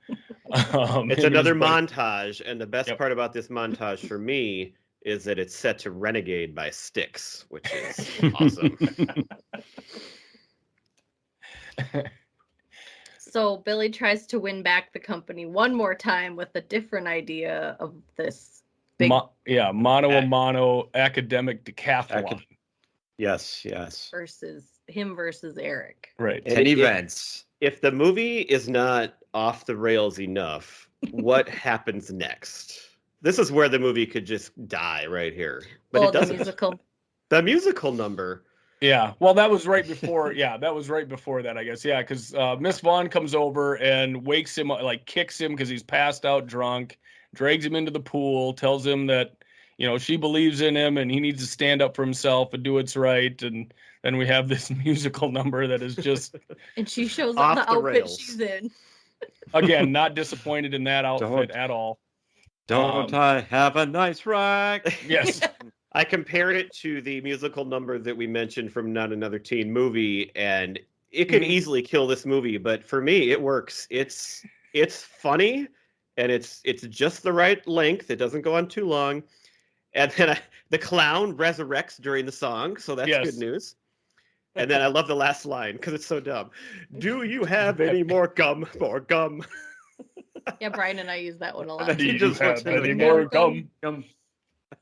It's another montage, and the best Yep. part about this montage for me is that it's set to Renegade by Styx, which is awesome. So Billy tries to win back the company one more time with a different idea of this Big mano a mano academic decathlon. Yes, yes. versus Eric. Right. 10 events. If the movie is not off the rails enough, what happens next? This is where the movie could just die right here. But it The doesn't. musical. The musical number. Yeah. Well, that was right before. Yeah, that was right before that, I guess. Yeah, because Miss Vaughn comes over and wakes him, like kicks him because he's passed out drunk, drags him into the pool, tells him that, she believes in him and he needs to stand up for himself and do what's right. And then we have this musical number that is just. And she shows Off up the the outfit rails. she's in. Again, not disappointed in that outfit at all. Don't I have a nice rack? Yes. I compared it to the musical number that we mentioned from Not Another Teen Movie, and it could easily kill this movie. But for me, it works. It's funny, and it's just the right length. It doesn't go on too long. And then the clown resurrects during the song, so that's good news. And then I love the last line because it's so dumb. Do you have any more gum? More gum. Yeah, Brian and I use that one a lot. Do you just have looks really any good. more gum?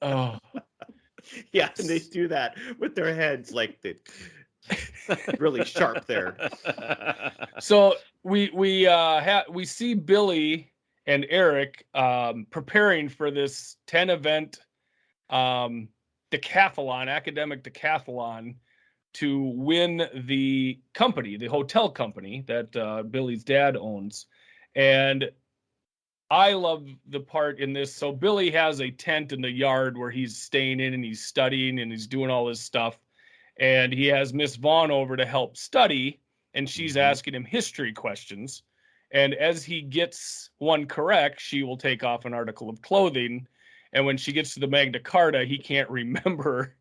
Oh. Yeah, and they do that with their heads like really sharp there. So we see Billy and Eric preparing for this 10-event decathlon, academic decathlon, to win the hotel company that Billy's dad owns. And I love the part in this. So Billy has a tent in the yard where he's staying in and he's studying and he's doing all this stuff. And he has Miss Vaughn over to help study, and she's asking him history questions. And as he gets one correct, she will take off an article of clothing. And when she gets to the Magna Carta, he can't remember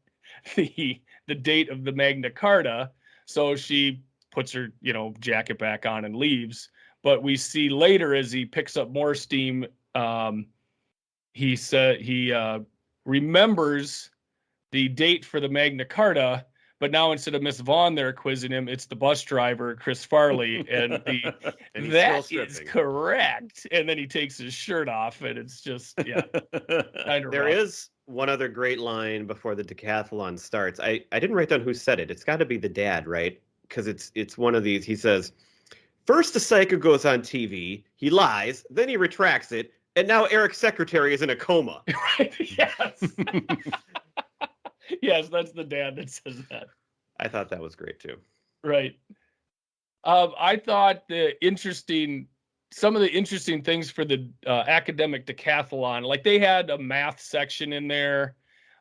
the date of the Magna Carta. So she puts her, jacket back on and leaves. But we see later as he picks up more steam, he remembers the date for the Magna Carta, but now instead of Miss Vaughn there quizzing him, it's the bus driver, Chris Farley, and that is correct. And then he takes his shirt off, and it's just, kind of There rough. is one other great line before the decathlon starts. I didn't write down who said it. It's got to be the dad, right? Because it's one of these. He says, first the psycho goes on TV, he lies, then he retracts it, and now Eric's secretary is in a coma. Right? Yes. Yes, that's the dad that says that. I thought that was great too. Right. I thought some of the interesting things for the academic decathlon, like they had a math section in there,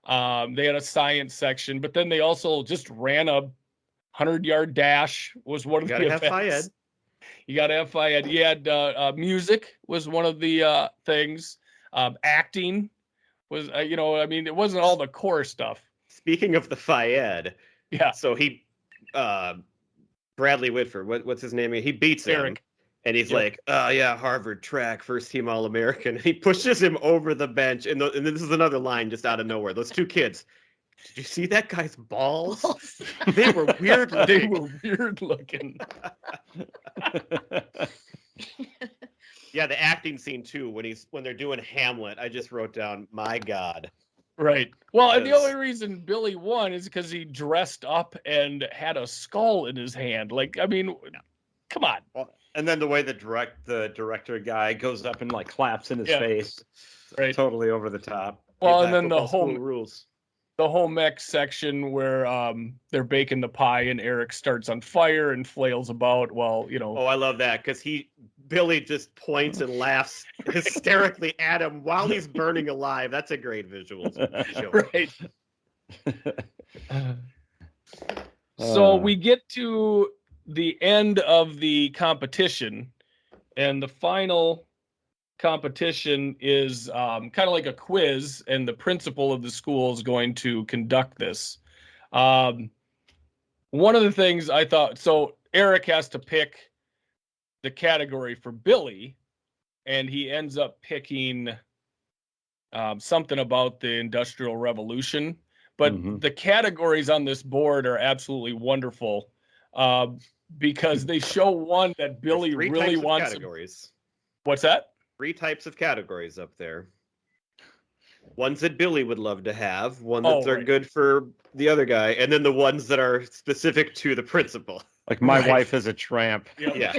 they had a science section, but then they also just ran a 100-yard dash was one of the events. You got to have FIED. You had music was one of the things. Acting was, it wasn't all the core stuff. Speaking of the FIED, yeah. So Bradley Whitford, what's his name? He beats Eric. him, and he's like, "Oh yeah, Harvard track, first team All-American." He pushes him over the bench, and this is another line just out of nowhere. Those two kids. Did you see that guy's balls? They were weird. They were weird looking. Yeah, the acting scene too. When they're doing Hamlet, I just wrote down, "My God." Right. Well, and the only reason Billy won is because he dressed up and had a skull in his hand. Like, I mean, come on. Well, and then the way the director guy goes up and like claps in his face, right? Totally over the top. Well, and then the home ec section where they're baking the pie and Eric starts on fire and flails about. Well, Oh, I love that because Billy just points and laughs hysterically at him while he's burning alive. That's a great visual. Right. So we get to the end of the competition, and the final competition is kind of like a quiz, and the principal of the school is going to conduct this. One of the things I thought, so Eric has to pick the category for Billy, and he ends up picking something about the Industrial Revolution. But the categories on this board are absolutely wonderful because they show one that Billy really wants. Categories. What's that? 3 types of categories up there. ones that Billy would love to have, one Oh, that are right. good for the other guy, and then the ones that are specific to the principal. Like my Right. wife is a tramp. Yep. Yeah.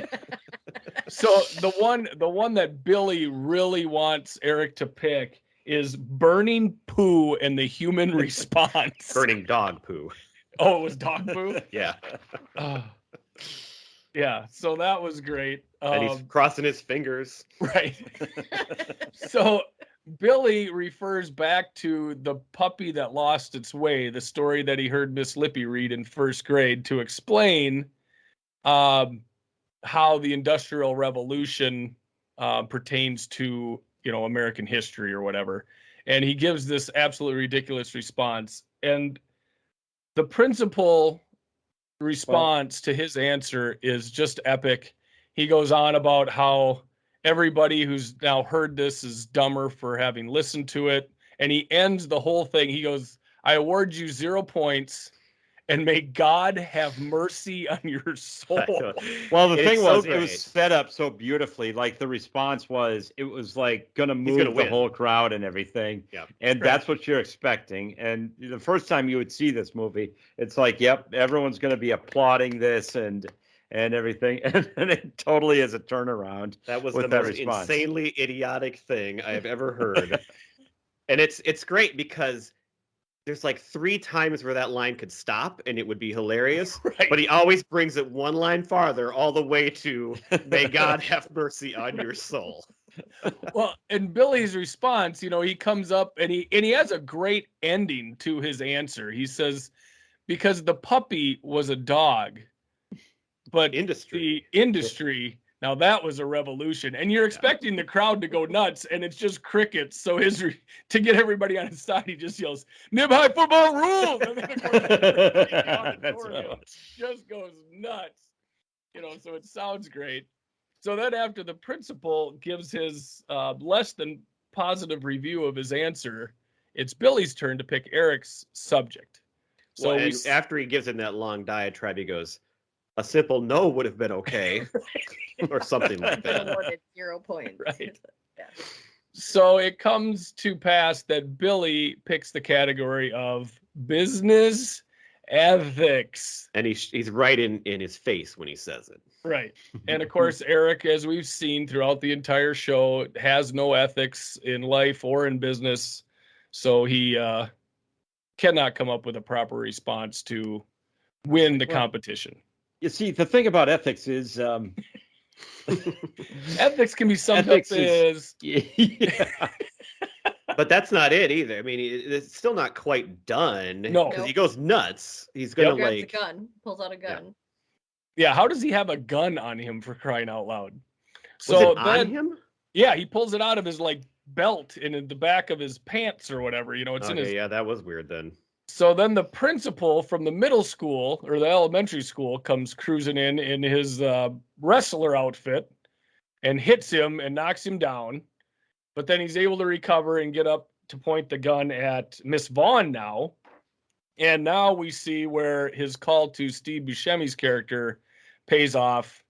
So the one that Billy really wants Eric to pick is burning poo and the human response. Burning dog poo. Oh, it was dog poo? Yeah. Oh. Yeah, so that was great. And he's crossing his fingers. Right. So Billy refers back to the puppy that lost its way, the story that he heard Miss Lippy read in first grade, to explain how the Industrial Revolution pertains to, American history or whatever. And he gives this absolutely ridiculous response. And the principal response to his answer is just epic. He goes on about how everybody who's now heard this is dumber for having listened to it. And he ends the whole thing. He goes, I award you 0 points, and may God have mercy on your soul. Well, the It's thing so was, it great. was set up so beautifully. Like the response was, it was like going to move gonna the win. whole crowd and everything. Yeah. And Right. that's what you're expecting. And the first time you would see this movie, it's like, yep, everyone's going to be applauding this and everything. And it totally is a turnaround. That was With the that most response. insanely idiotic thing I have ever heard. And it's great because there's like 3 times where that line could stop and it would be hilarious. Right. But he always brings it one line farther, all the way to "May God have mercy on your soul." Well, and Billy's response, he comes up and he has a great ending to his answer. He says, because the puppy was a dog, but Industry. the industry, now that was a revolution. And you're expecting the crowd to go nuts, and it's just crickets. So to get everybody on his side, he just yells, "Nib high football rules!" And then, of course, the auditorium just goes nuts. So it sounds great. So then after the principal gives his less than positive review of his answer, it's Billy's turn to pick Eric's subject. So Well, and after he gives him that long diatribe, he goes, "A simple no would have been okay," or something like that. Awarded 0 points. Right. Yeah. So it comes to pass that Billy picks the category of business ethics. And he's right in his face when he says it. Right. And of course, Eric, as we've seen throughout the entire show, has no ethics in life or in business. So he cannot come up with a proper response to win the competition. You see, the thing about ethics is, Ethics can be summed Ethics up is- as yeah. But that's not it either. I mean, it's still not quite done. No. Because he goes nuts. He's gonna Yep. Grabs like a gun, pulls out a gun. yeah, how does he have a gun on him, for crying out loud? Was So it on then him? yeah, he pulls it out of his belt and in the back of his pants or whatever, it's in Okay, his. yeah, that was weird then. So then the principal from the middle school or the elementary school comes cruising in his wrestler outfit and hits him and knocks him down. But then he's able to recover and get up to point the gun at Miss Vaughn now. And now we see where his call to Steve Buscemi's character pays off.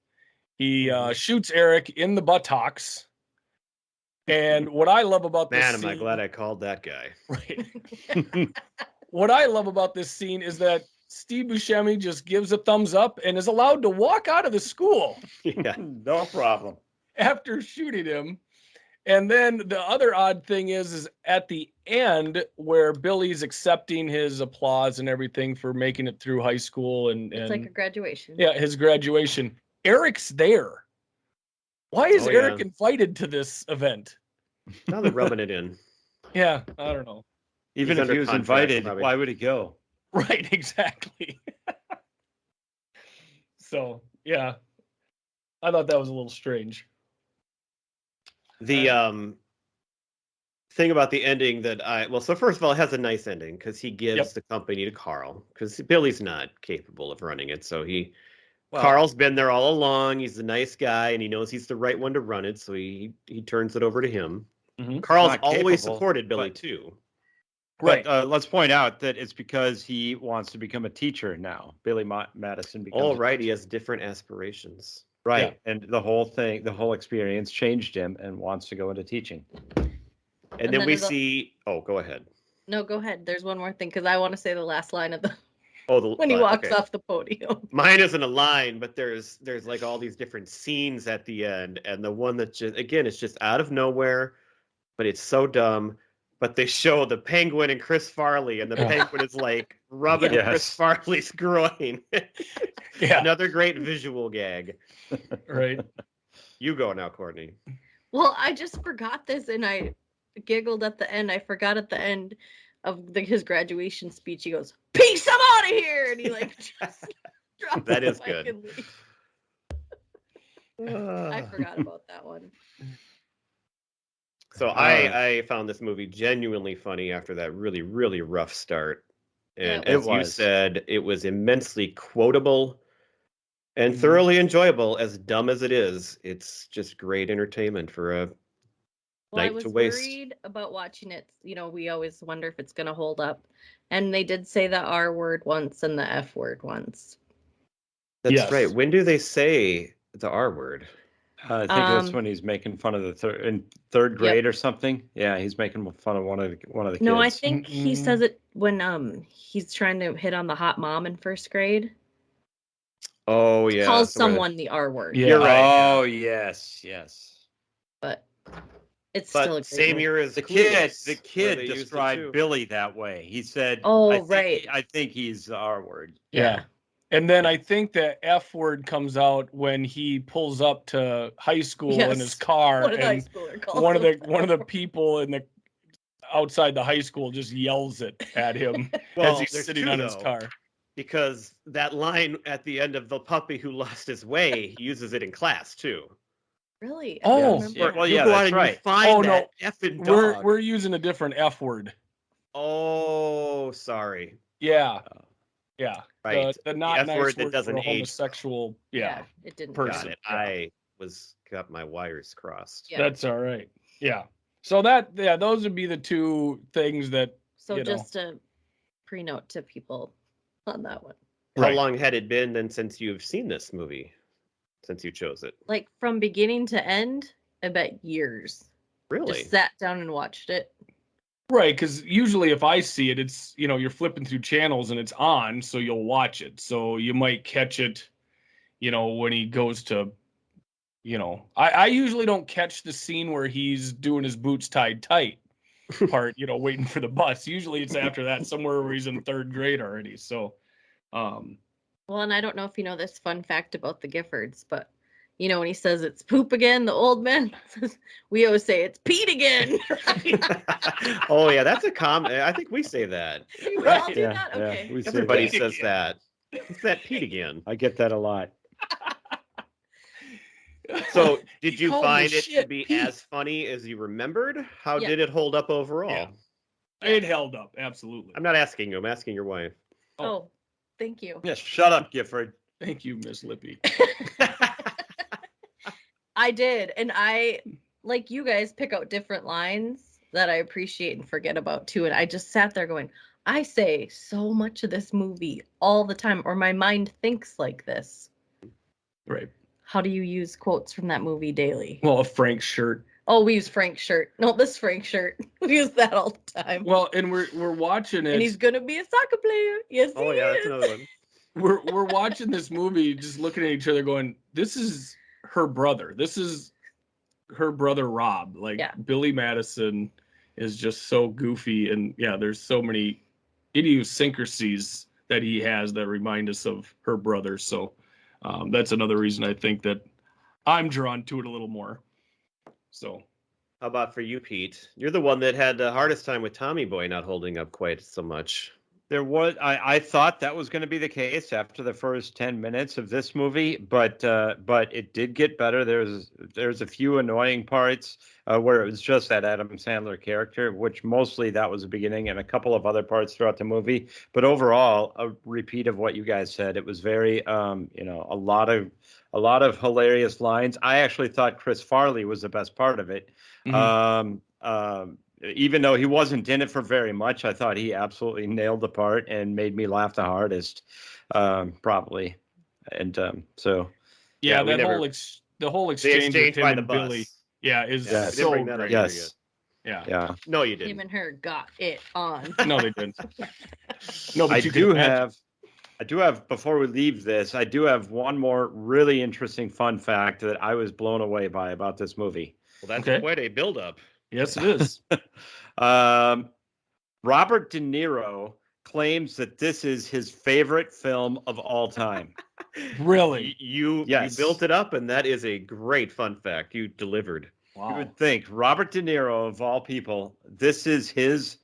He shoots Eric in the buttocks. And what I love about this Man, am I scene- glad I called that guy. Right. What I love about this scene is that Steve Buscemi just gives a thumbs up and is allowed to walk out of the school Yeah. No problem. after shooting him. And then the other odd thing is at the end where Billy's accepting his applause and everything for making it through high school and It's like a graduation. yeah, his graduation. Eric's there. Why is Oh, yeah. Eric invited to this event? Now they're rubbing it in. Yeah, I don't know. Even He's if he under was contract, invited, probably. why would he go? Right, exactly. So, yeah. I thought that was a little strange. The thing about the ending that so first of all, it has a nice ending because he gives Yep. the company to Carl because Billy's not capable of running it. So Well, Carl's been there all along. He's a nice guy and he knows he's the right one to run it. So he turns it over to him. Mhm. Carl's Not always capable, supported Billy but- too. Right. But let's point out that it's because he wants to become a teacher now. Billy Madison becomes All a right, he teacher. has different aspirations. Right. And the whole experience changed him and wants to go into teaching. And then we there's see. Oh, go ahead. No, go ahead. There's one more thing because I want to say the last line of the Oh, when he walks okay. off the podium. Mine isn't a line, but there's like all these different scenes at the end, and the one that just again it's just out of nowhere, but it's so dumb. But they show the penguin and Chris Farley, and the penguin is like rubbing Yes. Chris Farley's groin. Yeah. Another great visual gag. Right. You go now, Courtney. Well, I just forgot this and I giggled at the end. I forgot at the end of his graduation speech, he goes, "Peace, I'm out of here," and he like just drops That the is mic good. and leaves. I forgot about that one. So I found this movie genuinely funny after that really, really rough start. And Yeah, it as you was. said, it was immensely quotable and Mhm. thoroughly enjoyable, as dumb as it is. It's just great entertainment for a Well, I night was to waste. worried about watching it. You know, we always wonder if it's going to hold up. And they did say the R word once and the F word once. That's Yes. right. When do they say the R word? I think that's Um, when he's making fun of in third grade or something. Yeah, he's making fun of one of the kids. No, I think he Mm-mm. says it when he's trying to hit on the hot mom in first grade. Oh, He yeah. calls so where- someone the R word. Yeah. You're right. Oh yes, yes. But it's still a But great same movie. year as The kid Clueless, where kid they used it described too. Billy that way. He said, Oh, right. I think he's the R word." Yeah. And then I think the F word comes out when he pulls up to high school in his Yes. car, What did high and schooler call one of the people in the outside the high school just yells it at him Well, as he's there's sitting two, on his though. car. Because that line at the end of The Puppy Who Lost His Way, he uses it in class too. Really? Oh, I don't Yes. remember. Yeah, well, You yeah, go that's out and right. you find Oh, no. that effing dog. We're using a different F word. Oh, sorry. Yeah. Yeah. Right. The not F nice word that word doesn't for a age well. homosexual. Yeah. It didn't. person. Got it. Yeah. I got my wires crossed. Yeah. That's all right. Yeah. So those would be the two things that, So you know. just a pre-note to people on that one. How Right. long had it been then since you've seen this movie? Since you chose it? Like from beginning to end, I bet years. Really? Just sat down and watched it. Right, because usually if I see it, it's, you're flipping through channels and it's on, so you'll watch it. So you might catch it, when he goes to, I usually don't catch the scene where he's doing his boots tied tight part, waiting for the bus. Usually it's after that, somewhere where he's in third grade already. So, Well, and I don't know if you know this fun fact about the Giffords, but when he says it's poop again, the old man says, we always say it's Pete again. Oh yeah, that's a common. I think we say that. We all Right. do Yeah, that? yeah, Okay. we say Everybody that. says that. It's that Pete again. I get that a lot. So, did you called me find it to shit, be Pete. as funny as you remembered? How Yeah. did it hold up overall? Yeah. It held up, absolutely. I'm not asking you. I'm asking your wife. Oh, thank you. Yes, shut up, Gifford. Thank you, Miss Lippy. I did. And I, like you guys, pick out different lines that I appreciate and forget about too. And I just sat there going, I say so much of this movie all the time, or my mind thinks like this. Right. How do you use quotes from that movie daily? Well, a Frank shirt. Oh, we use Frank's shirt. No, this Frank shirt. We use that all the time. Well, and we're watching it. And he's gonna be a soccer player. Yes, Oh he yeah, is. that's another one. we're watching this movie, just looking at each other, going, "This is her brother. This is her brother Rob." Like Yeah. Billy Madison is just so goofy, and there's so many idiosyncrasies that he has that remind us of her brother. So that's another reason I think that I'm drawn to it a little more. So. How about for you, Pete? You're the one that had the hardest time with Tommy Boy not holding up quite so much. I thought that was going to be the case after the first 10 minutes of this movie, but it did get better. There's a few annoying parts where it was just that Adam Sandler character, which mostly that was the beginning, and a couple of other parts throughout the movie. But overall, a repeat of what you guys said. It was very, a lot of hilarious lines. I actually thought Chris Farley was the best part of it. Mm-hmm. Even though he wasn't in it for very much, I thought he absolutely nailed the part and made me laugh the hardest, probably. And so, Yeah, that we never- the whole The exchange with exchange him by the and bus. Billy, is Yeah, we didn't so bring that up great. either yes, Yeah. Yeah. No, you Him didn't. and her got it on. No, they didn't. No, but I you can do imagine. have, before we leave this, I do have one more really interesting fun fact that I was blown away by about this movie. Well, that's Okay. quite a buildup. Yes, it is. Robert De Niro claims that this is his favorite film of all time. Really? You Yes. built it up, and that is a great fun fact. You delivered. You Wow. would think Robert De Niro, of all people, this is his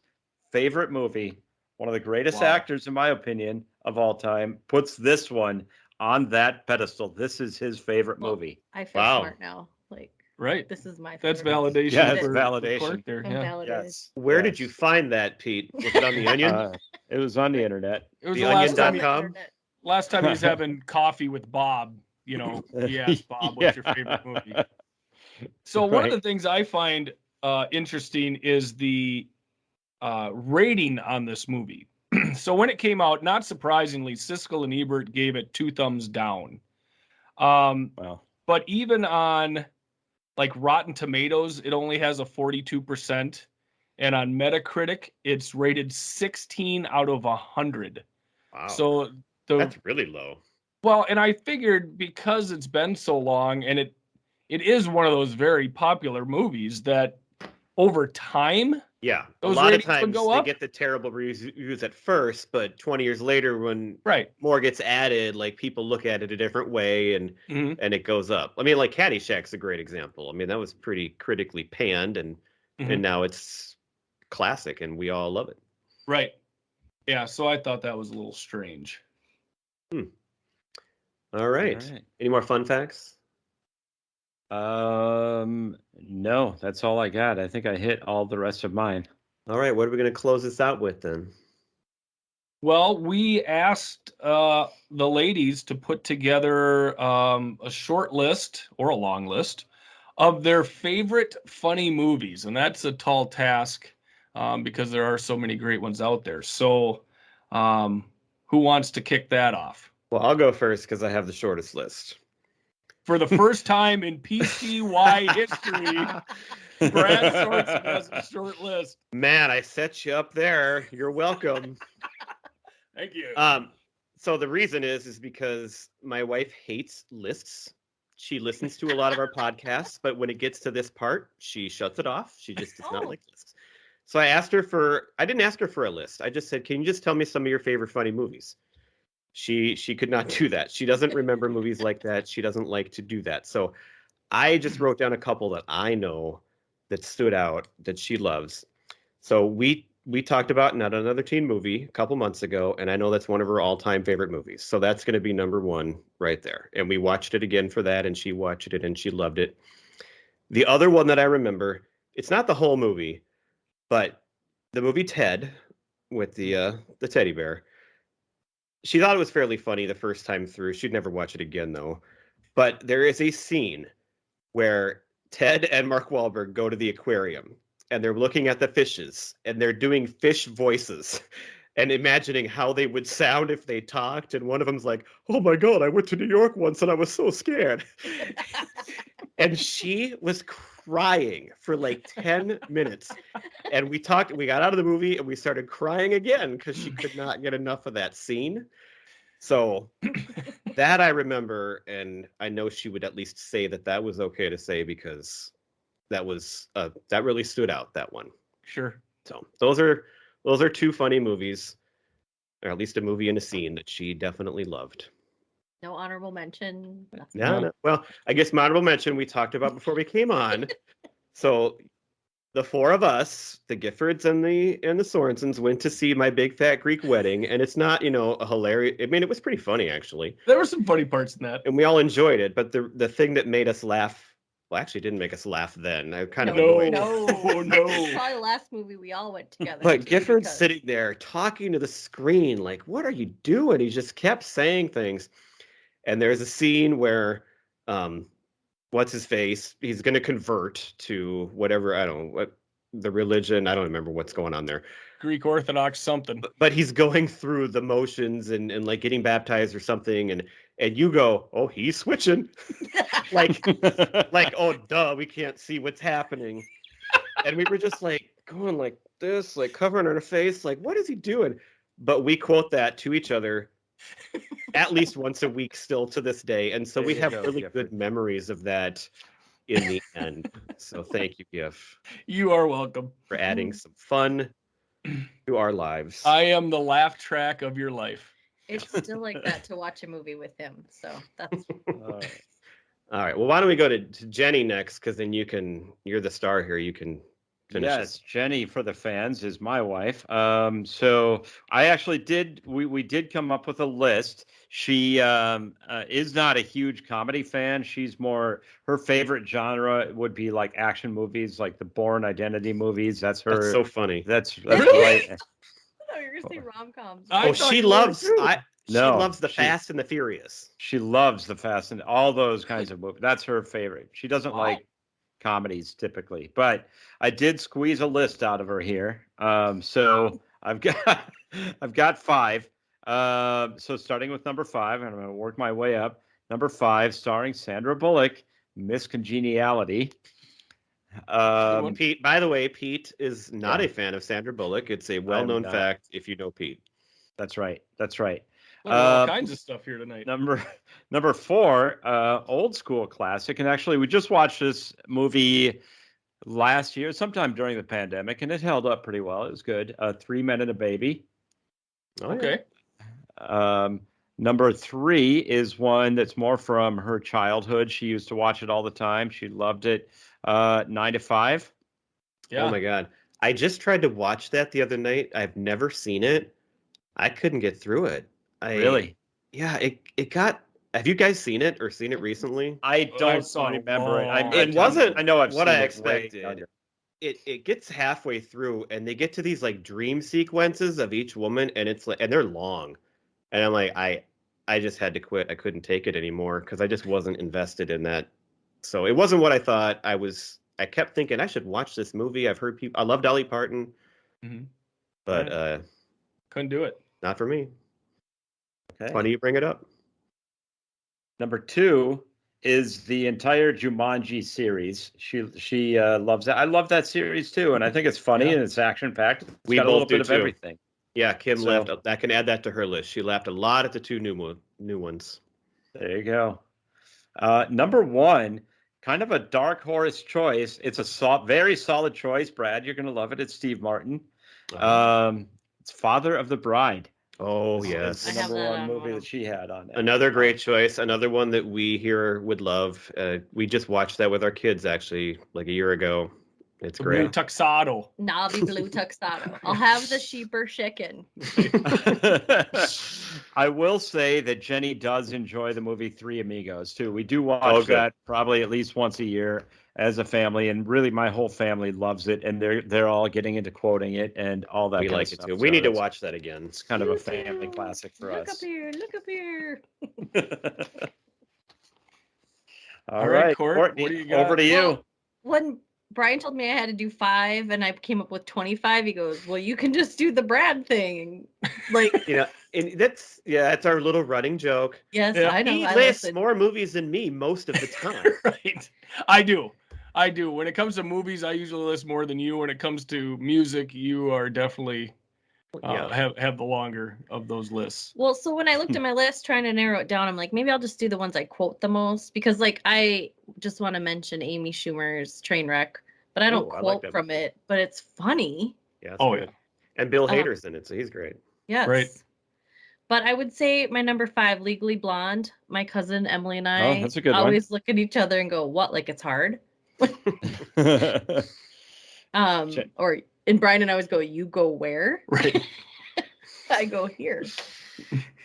favorite movie. One of the greatest Wow. actors, in my opinion, of all time, puts this one on that pedestal. This is his favorite Well, movie. I feel Wow. smart now. Like, Right. this is my That's favorite. validation. Yeah, it's for validation. Court there. I'm Yeah. validated. Yes. Where did you find that, Pete? Was it on the Onion? It was on the internet. It was The the last time, Onion.com? last time he was having coffee with Bob. You know, he asked Bob, "What's your favorite movie?" So one of the things I find interesting is the rating on this movie. So when it came out, not surprisingly, Siskel and Ebert gave it 2 thumbs down. Wow. But even on like Rotten Tomatoes, it only has a 42%. And on Metacritic, it's rated 16 out of 100. Wow. So that's really low. well, and I figured because it's been so long and it is one of those very popular movies that over time, Yeah. those a lot of ratings would times go they up. get the terrible reviews at first, but 20 years later, when Right. more gets added, like people look at it a different way and Mhm. it goes up. I mean, like Caddyshack's a great example. I mean, that was pretty critically panned and Mhm. now it's classic and we all love it. Right. Yeah, so I thought that was a little strange. All right. Any more fun facts? No, that's all I got. I think I hit all the rest of mine. All right. What are we going to close this out with then? Well, we asked the ladies to put together a short list or a long list of their favorite funny movies. And that's a tall task because there are so many great ones out there. So who wants to kick that off? Well, I'll go first because I have the shortest list. For the first time in PCY history, Brad Sorensen has a short list. Man, I set you up there. You're welcome. Thank you. So the reason is because my wife hates lists. She listens to a lot of our podcasts, but when it gets to this part, she shuts it off. She just does not like lists. So I didn't ask her for a list. I just said, can you just tell me some of your favorite funny movies? She could not do that. She doesn't remember movies like that. She doesn't like to do that. So I just wrote down a couple that I know that stood out that she loves. So we talked about Not Another Teen Movie a couple months ago, and I know that's one of her all-time favorite movies. So that's going to be number one right there. And we watched it again for that, and she watched it, and she loved it. The other one that I remember, it's not the whole movie, but the movie Ted with the teddy bear. She thought it was fairly funny the first time through. She'd never watch it again, though. But there is a scene where Ted and Mark Wahlberg go to the aquarium, and they're looking at the fishes, and they're doing fish voices and imagining how they would sound if they talked. And one of them's like, "Oh my God, I went to New York once and I was so scared." And she was crying for like 10 minutes. And we got out of the movie and we started crying again because she could not get enough of that scene. So that I remember, and I know she would at least say that was okay to say because that was that really stood out, that one. Sure. So those are two funny movies, or at least a movie and a scene that she definitely loved. No honorable mention. Nothing. No. Well, I guess my honorable mention we talked about before we came on. So the four of us, the Giffords and the Sorensens, went to see My Big Fat Greek Wedding, and it's not, a hilarious. I mean, it was pretty funny actually. There were some funny parts in that, and we all enjoyed it. But the thing that made us laugh, well, actually didn't make us laugh then. I kind of annoyed. No. No. Probably the last movie we all went together. But to Gifford's because- sitting there talking to the screen, like, "What are you doing?" He just kept saying things. And there's a scene where, what's his face? He's going to convert to whatever, I don't know, what the religion. I don't remember what's going on there. Greek Orthodox something. But he's going through the motions and like getting baptized or something. And you go, "Oh, he's switching." like, oh, duh, we can't see what's happening. And we were just like going like this, like covering our face, like, what is he doing? But we quote that to each other at least once a week still to this day. And so There we you have go, really Gifford. good memories of that in the end. So thank you, Giff, You are welcome. for adding some fun to our lives. I am the laugh track of your life. It's still like that to watch a movie with him. So that's All right. Well, why don't we go to Jenny next? Because then you're the star here. You can finish Yes, this. Jenny for the fans is my wife. So I actually we did come up with a list. She is not a huge comedy fan. She's more, her favorite genre would be like action movies, like the Bourne Identity movies. That's her. That's so funny. That's Really? right. oh, you're gonna say rom-coms. I Oh, thought she you were loves too. she No, loves the she- Fast and the Furious. She loves the Fast and all those kinds of movies. That's her favorite. She doesn't Wow. like comedies typically, but I did squeeze a list out of her here. So I've got 5. So starting with number 5, and I'm going to work my way up. Number 5, starring Sandra Bullock, Miss Congeniality. one. Pete, by the way, Pete is not Yeah. a fan of Sandra Bullock. It's a well-known not. fact if you know Pete. That's right. That's right. Learned all kinds of stuff here tonight. Number 4, old school classic, and actually we just watched this movie last year, sometime during the pandemic, and it held up pretty well. It was good. 3 Men and a Baby. Oh, yeah. Okay. Number 3 is one that's more from her childhood. She used to watch it all the time. She loved it. 9 to 5. Yeah. Oh my God. I just tried to watch that the other night. I've never seen it. I couldn't get through it. Really? Yeah, it got. Have you guys seen it or seen it recently? I I don't saw it remember it. long It wasn't I know I've what seen I it way expected. younger. It gets halfway through and they get to these like dream sequences of each woman and it's like and they're long. And I'm like I just had to quit. I couldn't take it anymore because I just wasn't invested in that. So it wasn't what I thought. I kept thinking I should watch this movie. I've heard people I love Dolly Parton, Mhm. but Couldn't do it. not for me. Okay. Funny you bring it up. Number 2 is the entire Jumanji series. She loves that. I love that series too, and I think it's funny Yeah. and it's action packed. It's We got a little both do bit of too. everything. Yeah, Kim So- laughed. I can add that to her list. She laughed a lot at the 2 new ones. There you go. Number 1, kind of a dark horse choice. It's a very solid choice, Brad. You're going to love it. It's Steve Martin. It's Father of the Bride. Oh It's yes, I the have number that 1 on movie one that of- she had on there. another great choice. Another one that we here would love. We just watched that with our kids actually, like a year ago. It's The blue great. tuxedo. Na'll blue tuxedo. I'll have the sheep or chicken. I will say that Jenny does enjoy the movie Three Amigos too. We do watch Oh, good. that probably at least once a year as a family, and really my whole family loves it, and they're all getting into quoting it and all that. We kind like of it stuff. too. We So need to that's- watch that again. It's kind of a You family too. classic for Look us. up here. Look up here. All right, Court, Courtney, what do you got? over to you. Well, when Brian told me I had to do 5 and I came up with 25, he goes, "Well, you can just do the Brad thing." Like, You know, and that's our little running joke. yes, Yeah. I know. He I lists listen. more movies than me most of the time. Right. I do. When it comes to movies, I usually list more than you. When it comes to music, you are definitely Yeah. have the longer of those lists. Well, so when I looked at my list trying to narrow it down, I'm like, maybe I'll just do the ones I quote the most because, like, I just want to mention Amy Schumer's Trainwreck, but I don't Ooh, I like quote that from it, but it's funny. Yeah. Oh, Good. And Bill Uh, Hader's in it, so he's great. Yes. Right. But I would say my number 5, Legally Blonde. My cousin Emily and I that's a good one. always look at each other and go, "What? Like it's hard?" Check. Or and Brian and I always go, "You go where?" Right. I go here.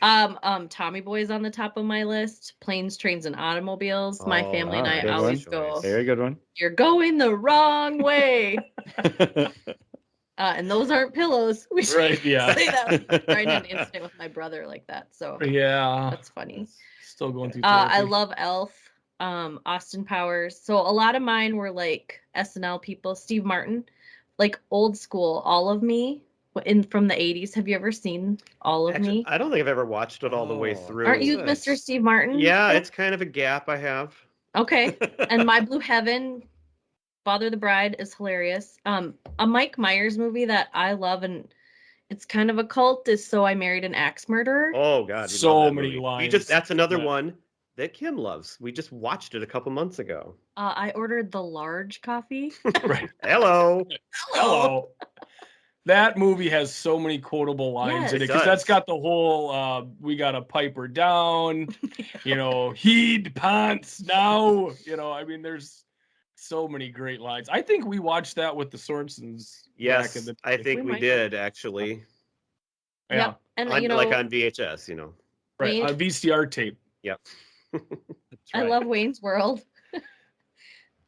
Tommy Boy's on the top of my list. Planes, Trains, and Automobiles. My Oh, family and I good always one. go, Very good one. "You're going the wrong way." And those aren't pillows. We should Right, yeah. say that. Brian had an incident with my brother like that, so Yeah. that's funny. Still going through I therapy. love Elf, Austin Powers. So a lot of mine were like SNL people. Steve Martin, like old school. All of Me from the 80s. Have you ever seen All of Actually, Me? I don't think I've ever watched it all the way Oh. through. Aren't you nice. Mr. Steve Martin? Yeah, it's kind of a gap I have. Okay. And My Blue Heaven. Father of the Bride is hilarious. A Mike Myers movie that I love and it's kind of a cult is So I Married an Axe Murderer. Oh God, we So love that many movie. lines. That's another Yeah. one that Kim loves. We just watched it a couple months ago. I ordered the large coffee. Right. Hello. Hello. That movie has so many quotable lines Yes. in it It because that's does. got the whole we got to pipe her down, heed pants now. I mean, there's so many great lines. I think we watched that with the Sorensons back in Yes, the I day. think We we might did actually. Yeah, Yep. And Like on VHS, right. Wayne- On VCR tape. Yep. That's I right. love Wayne's World.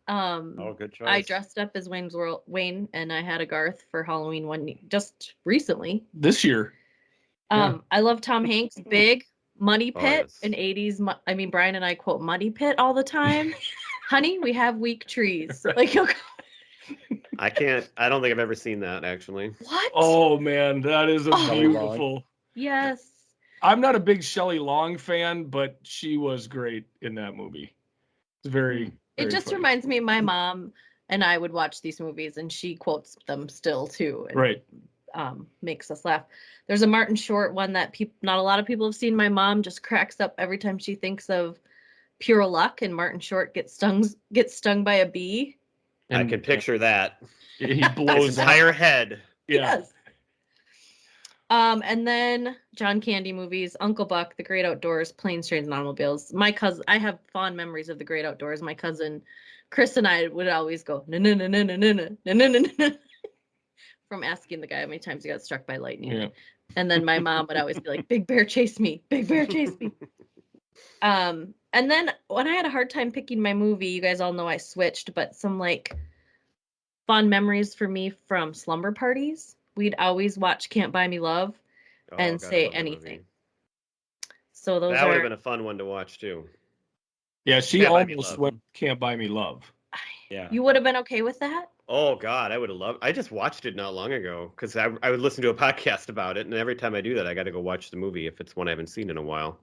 Oh, good choice. I dressed up as Wayne, and I had a Garth for Halloween just recently. This year. Yeah. I love Tom Hanks. Big Muddy Oh, Pit yes. in 80s. Brian and I quote Muddy Pit all the time. Honey, we have weak trees. Like, I don't think I've ever seen that actually. what? Oh man, that is a Oh. beautiful. Yes. I'm not a big Shelley Long fan, but she was great in that movie. It's very. It just funny. reminds me of my mom and I would watch these movies and she quotes them still too. And, Right. Makes us laugh. There's a Martin Short one that not a lot of people have seen. My mom just cracks up every time she thinks of Pure Luck and Martin Short gets stung by a bee. I can picture that. He His blows entire up. head. Yeah. Yes. And then John Candy movies, Uncle Buck, The Great Outdoors, Planes, Trains, and Automobiles. My cousin, I have fond memories of The Great Outdoors. My cousin Chris and I would always go no no no no no no no no no no from asking the guy how many times he got struck by lightning. Yeah. And then my mom would always be like, "Big Bear chase me, Big Bear chase me." And then when I had a hard time picking my movie, you guys all know I switched, but some like fond memories for me from slumber parties. We'd always watch Can't Buy Me Love Oh, and God, I say love that movie. anything. So those That would have are been a fun one to watch too. Yeah, she Can't Buy Me almost Love. went Can't Buy Me Love. Yeah. you would have been okay with that? Oh God, I would have loved. I just watched it not long ago because I would listen to a podcast about it, and every time I do that, I got to go watch the movie if it's one I haven't seen in a while.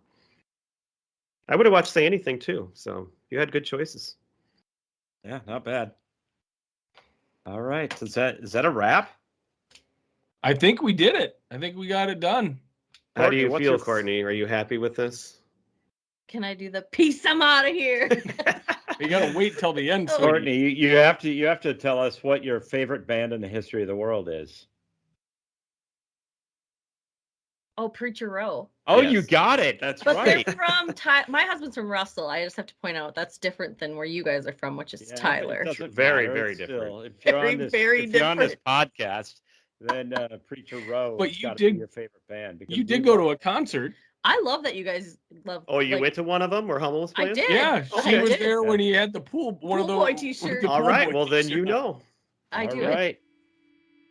I would have watched Say Anything too. So you had good choices. Yeah, not bad. All right. Is that a wrap? I think we did it. I think we got it done. How do Courtney, you what's feel, your- Courtney? Are you happy with this? Can I do the peace? I'm out of here. You got to wait till the end. sweetie. Courtney, you have to tell us what your favorite band in the history of the world is. Oh, Preacher Row. Oh, Yes. you got it. That's But right. they're from my husband's from Russell. I just have to point out that's different than where you guys are from, which is Yeah, but it Tyler. doesn't Very, matter. very It's different. still, if you're Very, on this, very if you're on this different. podcast, then Preacher Row But has you got to be did- your favorite band. Because You we did go love to a it. concert. I love that you guys love. Oh, you like, went to one of them where Hummel was I playing? did. Yeah, I she was did. there when he had the pool. One of Pool the boy with t-shirt. the All pool right. boy Well, then t-shirt. you know. I do. All right.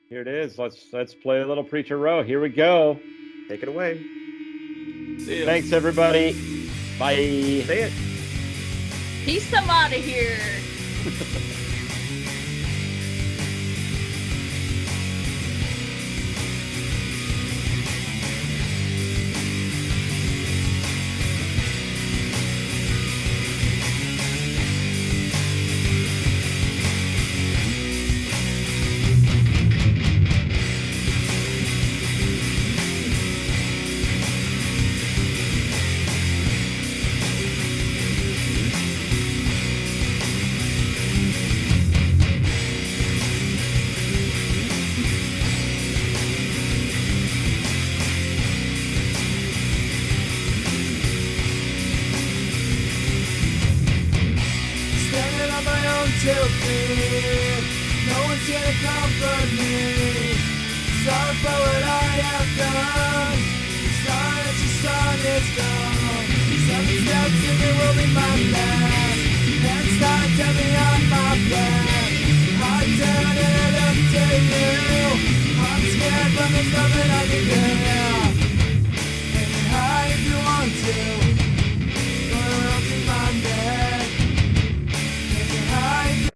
Here it is. Let's play a little Preacher Row. Here we go. Take it away. See ya. Thanks, everybody. Bye. Say it. Peace. I'm out of here.